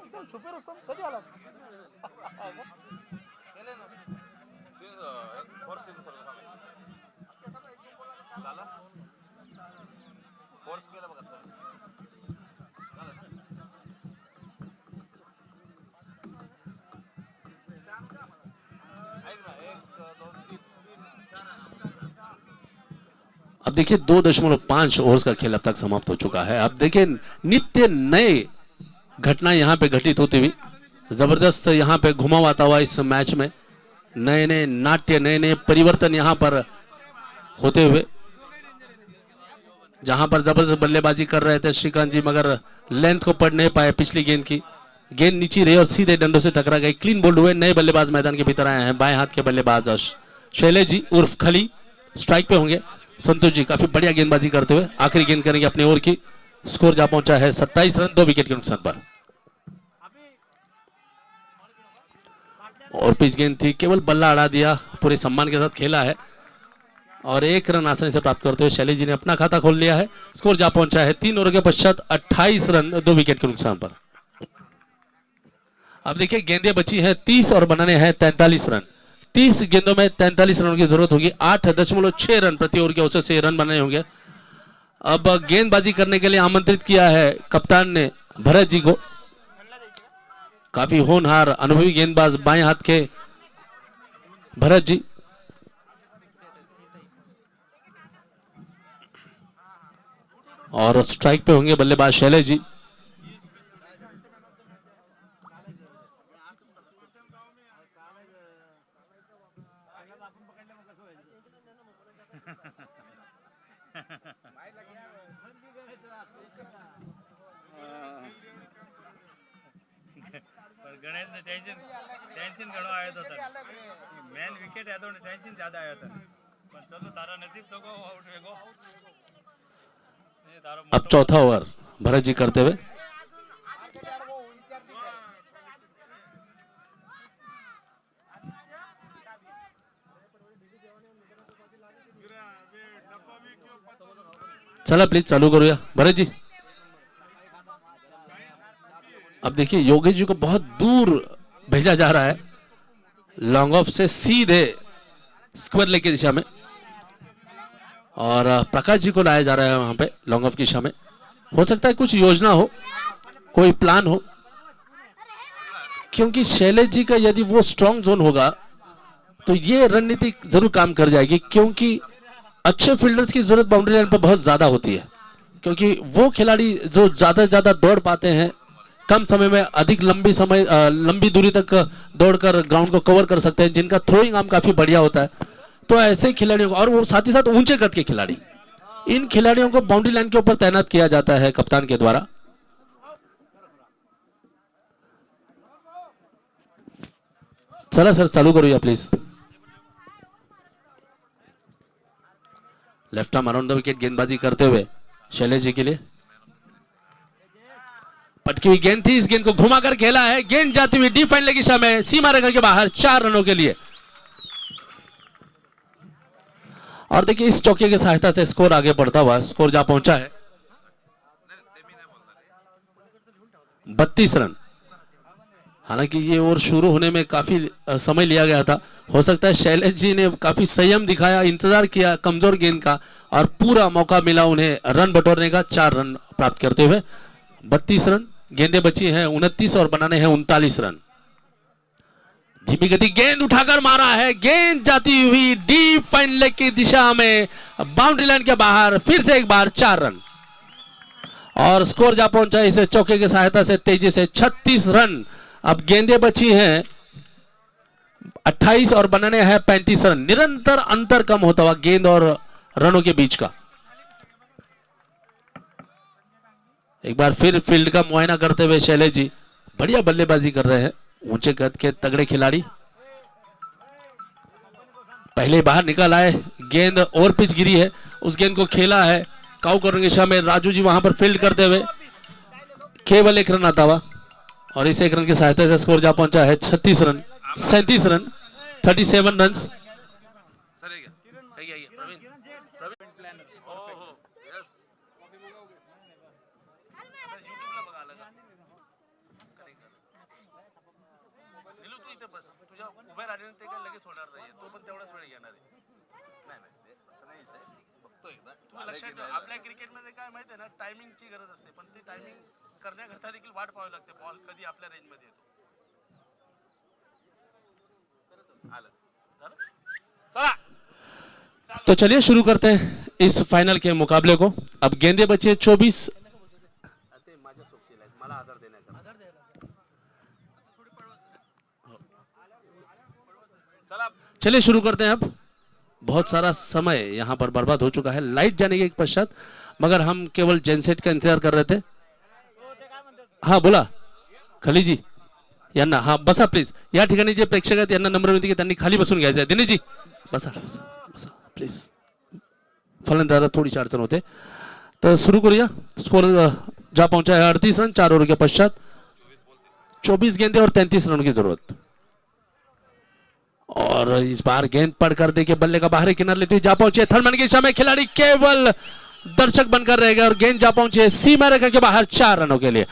एकदम छुपे रुस्तम कधी आला अब देखिए 2.5 ओवर्स का खेल अब तक समाप्त हो चुका है। अब देखिए नित्य नए घटना यहाँ पे घटित होती हुई, जबरदस्त यहाँ पे घुमाव आता हुआ इस मैच में, नए नए नाट्य, नए नए परिवर्तन यहाँ पर होते हुए, जहां पर जबरदस्त बल्लेबाजी कर रहे थे श्रीकांत जी, मगर लेंथ को पढ़ नहीं पाए। पिछली गेंद की गेंद नीचे रही और सीधे डंडों से टकरा गई, क्लीन बोल्ड हुए। नए बल्लेबाज मैदान के भीतर आए हैं, बाएं हाथ के बल्लेबाज शैलेश जी उर्फ खली स्ट्राइक पे होंगे। संतोष जी काफी बढ़िया गेंदबाजी करते हुए आखिरी गेंद करेंगे अपनी ओर की। स्कोर जा पहुंचा है 27 रन 2 विकेट के नुकसान पर। और पिच गेंद थी, केवल बल्ला अड़ा दिया, पूरे सम्मान के साथ खेला है और 1 रन आसानी से प्राप्त करते हुए शैलेश जी ने अपना खाता खोल लिया है। स्कोर जा पहुंचा है 3 ओवर के पश्चात 28 रन 2 विकेट के नुकसान पर। अब देखिए गेंदें बची हैं 30 और बनाने हैं 43 रन। 30 गेंदों में 43 रन की जरूरत होगी। 8.6 रन प्रति ओवर के औसत से रन बनाने होंगे। अब गेंदबाजी करने के लिए आमंत्रित किया है कप्तान ने भरत जी को। काफी होनहार अनुभवी गेंदबाज बाएं हाथ के भरत जी। और स्ट्राइक पे होंगे बल्लेबाज शैलेश जी। गणेश ने टेंशन घणो आयो तो मेन विकेट है तो टेंशन ज्यादा आया था, पर चलो तारा नसीब तो को आउट वेगो। अब चौथा ओवर भरत जी करते हुए। चला प्लीज चालू करूया भरत जी। अब देखिए योगेश जी को बहुत दूर भेजा जा रहा है, लॉन्ग ऑफ से सीधे स्क्वायर लेग की दिशा में, और प्रकाश जी को लाया जा रहा है वहां पे लॉन्ग ऑफ की दिशा में। हो सकता है कुछ योजना हो, कोई प्लान हो, क्योंकि शैलेश जी का यदि वो स्ट्रॉन्ग जोन होगा तो ये रणनीति जरूर काम कर जाएगी, क्योंकि अच्छे फील्डर्स की जरूरत बाउंड्री लाइन पर बहुत ज्यादा होती है, क्योंकि वो खिलाड़ी जो ज्यादा से ज्यादा दौड़ पाते हैं, कम समय में अधिक लंबी दूरी तक दौड़कर ग्राउंड को कवर कर सकते हैं, जिनका थ्रोइंग आर्म काफी बढ़िया होता है। तो ऐसे खिलाड़ियों को, और वो साथ ही साथ ऊंचे कद के खिलाड़ी, इन खिलाड़ियों को बाउंड्री लाइन के ऊपर तैनात किया जाता है कप्तान के द्वारा। चला सर चालू करूया please. Left arm around the wicket गेंदबाजी करते हुए शैलेश जी के लिए पटकी हुई गेंद थी, इस गेंद को घुमाकर खेला है, गेंद जाती हुई डीप फाइन लेग की दिशा में, सीमा रेखा के बाहर 4 रनों के लिए। और देखिए इस चौके की सहायता से स्कोर आगे बढ़ता हुआ, स्कोर जा पहुंचा है 32 रन। हालांकि ये ओवर शुरू होने में काफी समय लिया गया था, हो सकता है शैलेश जी ने काफी संयम दिखाया, इंतजार किया कमजोर गेंद का, और पूरा मौका मिला उन्हें रन बटोरने का। 4 रन प्राप्त करते हुए 32 रन। गेंदें बची हैं 29 और बनाने हैं 39 रन। धीमी गति गेंद उठाकर मारा है, गेंद जाती हुई डीप फाइन लेग की दिशा में, बाउंड्री लाइन के बाहर, फिर से एक बार 4 रन। और स्कोर जा पहुंचा इसे चौके की सहायता से तेजी से 36 रन। अब गेंदें बची हैं 28 और बनाने हैं 35 रन। निरंतर अंतर कम होता हुआ गेंद और रनों के बीच का। एक बार फिर फील्ड का मुआयना करते हुए शैलेश जी बढ़िया बल्लेबाजी कर रहे हैं, ऊंचे कद के तगड़े खिलाड़ी। पहले बाहर निकल आए, गेंद ओवर पिच गिरी है, उस गेंद को खेला है काउ करेंगे दिशा में, राजू जी वहां पर फील्ड करते हुए केवल 1 रन आता हुआ, और इस 1 रन की सहायता से स्कोर जा पहुंचा है 36 रन 37 रन 37 रन। बाहेर आले ते काय लगेच होणार नाहीये, तो पण तेवढाच वेळ घेणार आहे. तुम्ही लक्षात ठेवा, आपल्या क्रिकेटमध्ये काय माहिती आहे ना, टायमिंगची गरज असते, पण ती टायमिंग करण्याकरता देखील वाट पाहावी लागते, बॉल कधी आपल्या रेंजमध्ये येतो. तो चलिए शुरू करते हैं इस फाइनल के मुकाबले को. अब गेंदे बचे 24. चलिए शुरू करते हैं. अब बहुत सारा समय यहाँ पर बर्बाद हो चुका है लाइट जाने के पश्चात, मगर हम केवल जेनसेट का इंतजार कर रहे थे. हाँ बोला खली जी यांना. हा बसा प्लीज. या ठिकाणी जे प्रेक्षक आहेत यांना नम्र विनंती की त्यांनी खाली बसून घ्यायचं आहे. दिनेश जी बसा बसा बसा प्लीज. फलंदाजाला थोडीशी अडचण होते. तर सुरू करूया. स्कोर जा पहुंचा है 38 रन 4 ओवर के पश्चात. 24 गेंदे और 33 रन की जरूरत. और इस बार गेंद पड़कर देखिए बल्ले का बाहरी किनारे लेते हुए जा पहुंचे थर्मन की दिशा में. खिलाड़ी केवल दर्शक बनकर रह गए और गेंद जा पहुंचे सीमा रेखा के बाहर 4 रनों के लिए.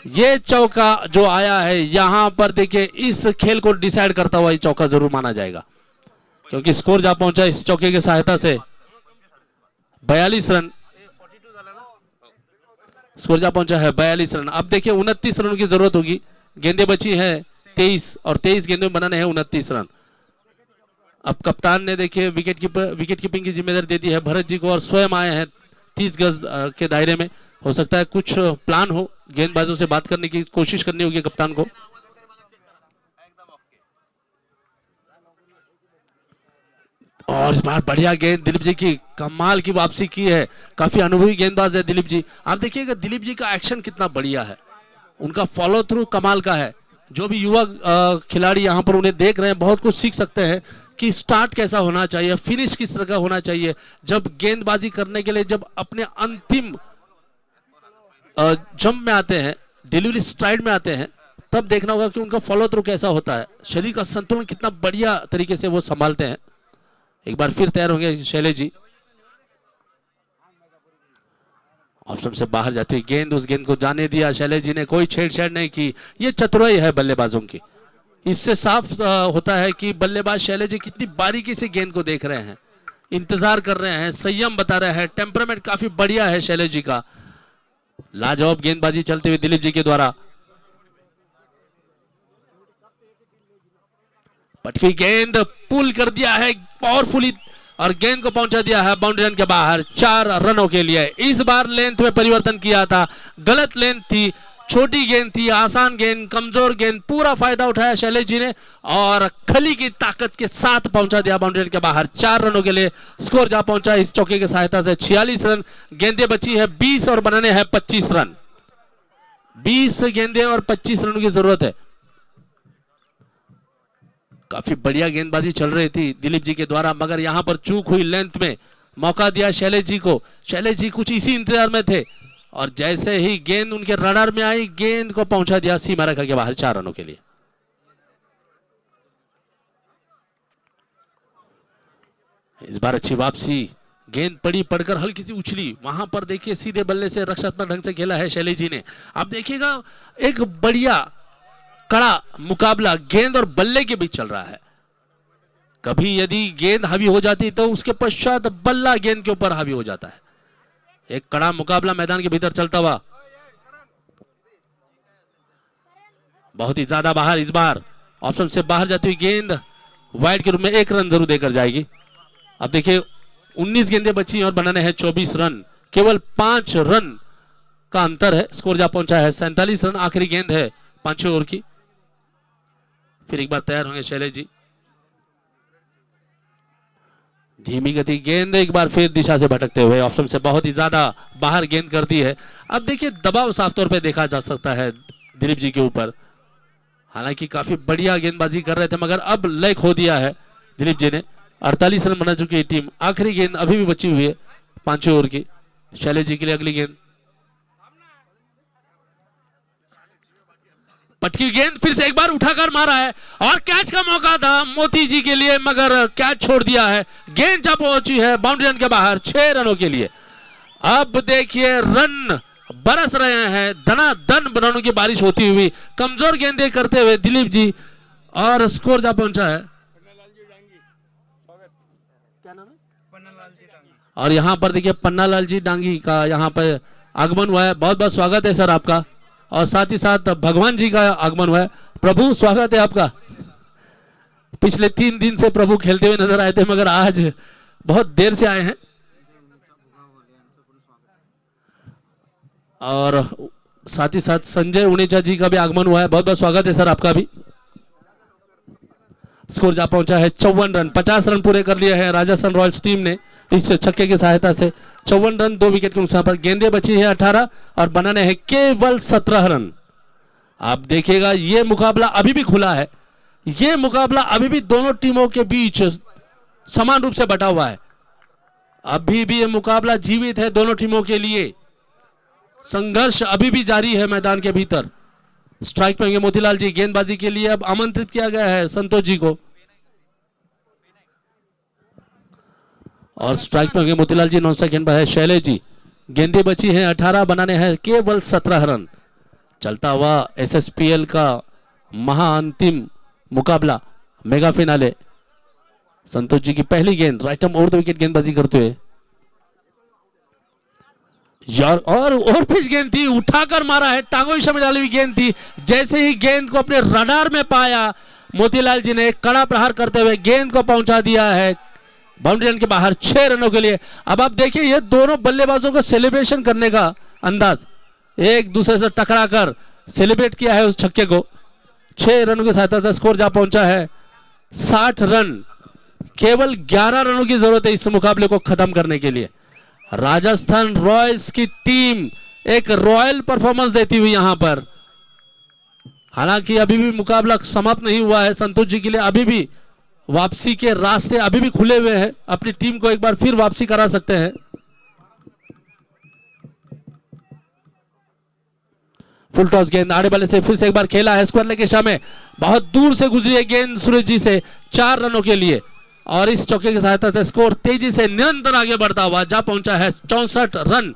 ये चौका जो आया है यहां पर देखिए इस खेल को डिसाइड करता हुआ ये चौका जरूर माना जाएगा, क्योंकि स्कोर जा पहुंचा इस चौके की सहायता से 42 रन. स्कोर जा पहुंचा है 42 रन. अब देखिए 29 रनों की जरूरत होगी. गेंदें बची है 23 और 23 गेंदों में बनाने हैं 29 रन. अब कप्तान ने देखिए विकेट कीपिंग की जिम्मेदारी दे दी है भरत जी को और स्वयं आए हैं 30 गज के दायरे में. हो सकता है कुछ प्लान हो, गेंदबाजों से बात करने की कोशिश करनी होगी कप्तान को. और इस बार बढ़िया गेंद दिलीप जी की, कमाल की वापसी की है. काफी अनुभवी गेंदबाज है दिलीप जी. आप देखिएगा दिलीप जी का एक्शन कितना बढ़िया है, उनका फॉलो थ्रू कमाल का है. जो भी युवा खिलाड़ी यहाँ पर उन्हें देख रहे हैं बहुत कुछ सीख सकते हैं कि स्टार्ट कैसा होना चाहिए, फिनिश किस तरह का होना चाहिए. जब गेंदबाजी करने के लिए जब अपने अंतिम जंप में आते हैं, डिलीवरी स्ट्राइड में आते हैं, तब देखना होगा कि उनका फॉलो थ्रू कैसा होता है, शरीर का संतुलन कितना बढ़िया तरीके से वो संभालते हैं. एक बार फिर तैयार होंगे शैलेश जी. ऑप्शन से बाहर जाती हुई गेंद, उस गेंद को जाने दिया शैलेश जी ने, कोई छेड़छाड़ नहीं की. ये चतुराई है बल्लेबाजों की. इससे साफ होता है कि बल्लेबाज शैलेश जी कितनी बारीकी से गेंद को देख रहे हैं, इंतजार कर रहे हैं, संयम बता रहे हैं. टेम्परामेंट काफी बढ़िया है शैलेश जी का. लाजवाब गेंदबाजी चलते हुए दिलीप जी के द्वारा. पटकी गेंद पुल कर दिया है पावरफुली और गेंद को पहुंचा दिया है बाउंड्री लाइन के बाहर 4 रनों के लिए. इस बार लेंथ में परिवर्तन किया था, गलत लेंथ थी, छोटी गेंद थी, आसान गेंद, कमजोर गेंद, पूरा फायदा उठाया शैलेश जी ने और खली की ताकत के साथ पहुंचा दिया बाउंड्री के बाहर 4 रनों के लिए. स्कोर जा पहुंचा इस चौके की सहायता से 46 रन. गेंदें बची है 20 और बनाने हैं 25 रन. 20 गेंदें और 25 रनों की जरूरत है. काफी बढ़िया गेंदबाजी चल रही थी दिलीप जी के द्वारा, मगर यहां पर चूक हुई. लेंथ में मौका दिया शैलेश जी को. शैलेश जी कुछ इसी इंतजार में थे और जैसे ही गेंद उनके रडार में आई, गेंद को पहुंचा दिया सीमा रेखा के बाहर 4 रनों के लिए. इस बार अच्छी वापसी, गेंद पड़ी, पड़कर हल्की सी उछली, वहां पर देखिए सीधे बल्ले से रक्षात्मक ढंग से खेला है शैलेश जी ने. अब देखिएगा एक बढ़िया कड़ा मुकाबला गेंद और बल्ले के बीच चल रहा है. कभी यदि गेंद हावी हो जाती तो उसके पश्चात बल्ला गेंद के ऊपर हावी हो जाता है. एक कड़ा मुकाबला मैदान के भीतर चलता हुआ. बहुत ही ज्यादा बाहर. इस बार ऑप्शन से बाहर जाती हुई गेंद वाइड के रूप में 1 रन जरूर देकर जाएगी. अब देखिए 19 गेंदें बची और बनाने हैं 24 रन. केवल 5 रन का अंतर है. स्कोर जा पहुंचा है 47 रन. आखिरी गेंद है 5 ओवर की. फिर एक बार तैयार होंगे शैलेश जी. धीमी गति गेंद एक बार फिर दिशा से भटकते हुए ऑप्शन से बहुत ही ज्यादा बाहर गेंद कर दी है. अब देखिए दबाव साफ तौर पे देखा जा सकता है दिलीप जी के ऊपर. हालांकि काफी बढ़िया गेंदबाजी कर रहे थे मगर अब लय खो दिया है दिलीप जी ने. 48 रन बना चुकी है टीम. आखिरी गेंद अभी भी बची हुई है 5 ओवर की. शैलेश जी के लिए अगली गेंद. पटकी गेंद फिर से एक बार उठाकर मारा है और कैच का मौका था मोती जी के लिए मगर कैच छोड़ दिया है. गेंद जा पहुंची है बाउंड्री लाइन के बाहर 6 रनों के लिए. अब देखिए रन बरस रहे हैं, धनाधन रनों की बारिश होती हुई. कमजोर गेंदें करते हुए दिलीप जी और स्कोर जा पहुंचा है पन्नालाल जी डांगी। और यहाँ पर देखिए पन्नालाल जी डांगी का यहाँ पर आगमन हुआ है। बहुत बहुत स्वागत है सर आपका। और साथ ही साथ भगवान जी का आगमन हुआ है। प्रभु स्वागत है आपका। पिछले 3 दिन से प्रभु खेलते हुए नजर आए थे, मगर आज बहुत देर से आए हैं। और साथ ही साथ संजय उनेजा जी का भी आगमन हुआ है। बहुत बहुत स्वागत है सर आपका भी। स्कोर जा पहुंचा है 54 रन। 50 रन पूरे कर लिए हैं राजस्थान रॉयल्स टीम ने इस छक्के की सहायता से। 54 रन 2 विकेट के नुकसान पर। गेंदे बची है 18 और बनाने हैं केवल 17 रन। आप देखिएगा ये मुकाबला अभी भी खुला है। ये मुकाबला अभी भी दोनों टीमों के बीच समान रूप से बटा हुआ है। अभी भी ये मुकाबला जीवित है दोनों टीमों के लिए। संघर्ष अभी भी जारी है मैदान के भीतर। स्ट्राइक पे होंगे मोतीलाल जी। गेंदबाजी के लिए अब आमंत्रित किया गया है संतोष जी को। और स्ट्राइक पे होंगे मोतीलाल जी। नॉन स्ट्राइक गेंद पर है शैलेश जी। गेंदें बची हैं 18, बनाने हैं केवल 17 रन। चलता हुआ एसएसपीएल का महाअंतिम मुकाबला, मेगा फिनाले। संतोष जी की पहली गेंद right arm over the wicket गेंदबाजी करते हुए यार, और पिच गेंद थी, उठाकर मारा है। टांगों की में डाली हुई गेंद थी। जैसे ही गेंद को अपने रडार में पाया मोतीलाल जी ने कड़ा प्रहार करते हुए गेंद को पहुंचा दिया है बाउंड्री लाइन के बाहर 6 रनों के लिए। अब आप देखिए ये दोनों बल्लेबाजों को सेलिब्रेशन करने का अंदाज, एक दूसरे से टकराकर सेलिब्रेट किया है उस छक्के को। 6 रनों की सहायता से स्कोर जा पहुंचा है 60 रन। केवल 11 रनों की जरूरत है इस मुकाबले को खत्म करने के लिए। राजस्थान रॉयल्स की टीम एक रॉयल परफॉर्मेंस देती हुई यहां पर। हालांकि अभी भी मुकाबला समाप्त नहीं हुआ है। संतोष जी के लिए अभी भी वापसी के रास्ते अभी भी खुले हुए हैं। अपनी टीम को एक बार फिर वापसी करा सकते हैं। फुल टॉस गेंद आड़े वाले से फिर से एक बार खेला है स्क्वायर लेग की दिशा में। बहुत दूर से गुजरी है गेंद सूरज जी से 4 रनों के लिए। और इस चौके की सहायता से स्कोर तेजी से निरंतर आगे बढ़ता हुआ जा पहुंचा है 64 रन।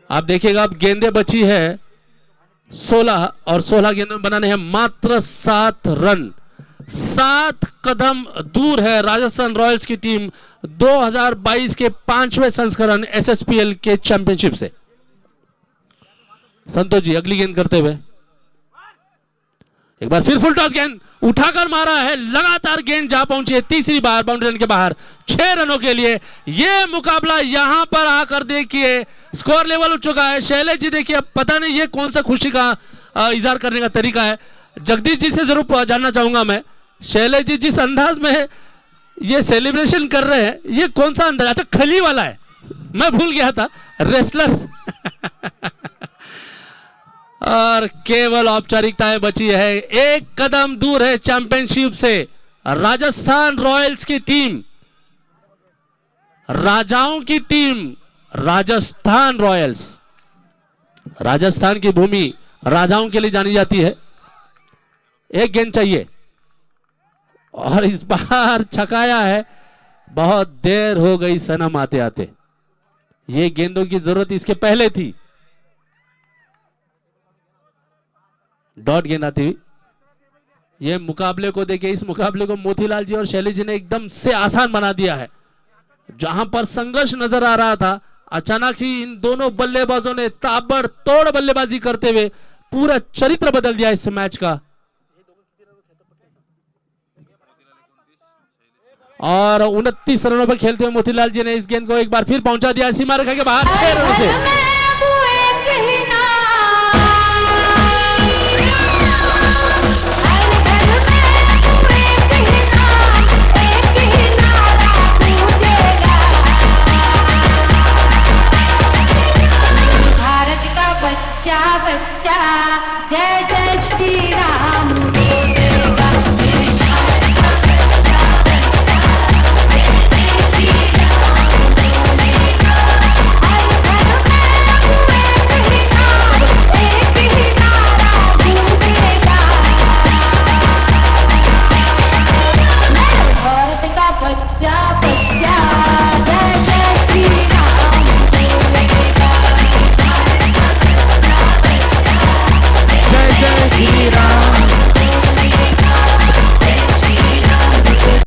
आप देखिएगा अब गेंदें बची है 16 और 16 गेंदों में बनाने हैं मात्र 7 रन। 7 कदम दूर है राजस्थान रॉयल्स की टीम 2022 के 5वें संस्करण एसएसपीएल के चैंपियनशिप से। संतोष जी अगली गेंद करते हुए एक बार फिर फुल टॉस गेंद उठाकर मारा है। लगातार गेंद जा पहुंची है तीसरी बार बाउंड्री लाइन के बाहर 6 रनों के लिए। यह मुकाबला यहां पर आकर देखिए स्कोर लेवल उठ चुका है। शैलेश जी देखिए, अब पता नहीं ये कौन सा खुशी का इजहार करने का तरीका है। जगदीश जी से जरूर जानना चाहूंगा मैं, शैलेश जी जिस अंदाज में ये सेलिब्रेशन कर रहे हैं ये कौन सा अंदाज? अच्छा खली वाला है, मैं भूल गया था, रेसलर। और केवल औपचारिकताएं बची है। एक कदम दूर है चैंपियनशिप से राजस्थान रॉयल्स की टीम। राजाओं की टीम राजस्थान रॉयल्स। राजस्थान की भूमि राजाओं के लिए जानी जाती है। एक गेंद चाहिए और इस बार छकाया है। बहुत देर हो गई सनम आते आते। ये गेंदों की जरूरत इसके पहले थी। डॉट गेंद आती हुई। ये मुकाबले को देखिए, इस मुकाबले को मोतीलाल जी और शैलेश जी ने एकदम से आसान बना दिया है। जहां पर संघर्ष नजर आ रहा था, अचानक ही इन दोनों बल्लेबाजों ने ताबड़तोड़ बल्लेबाजी करते हुए पूरा चरित्र बदल दिया इस मैच का। और 29 रनों पर खेलते हुए मोतीलाल जी ने इस गेंद को एक बार फिर पहुंचा दिया सीमा रेखा के बाहर 6 रनों से।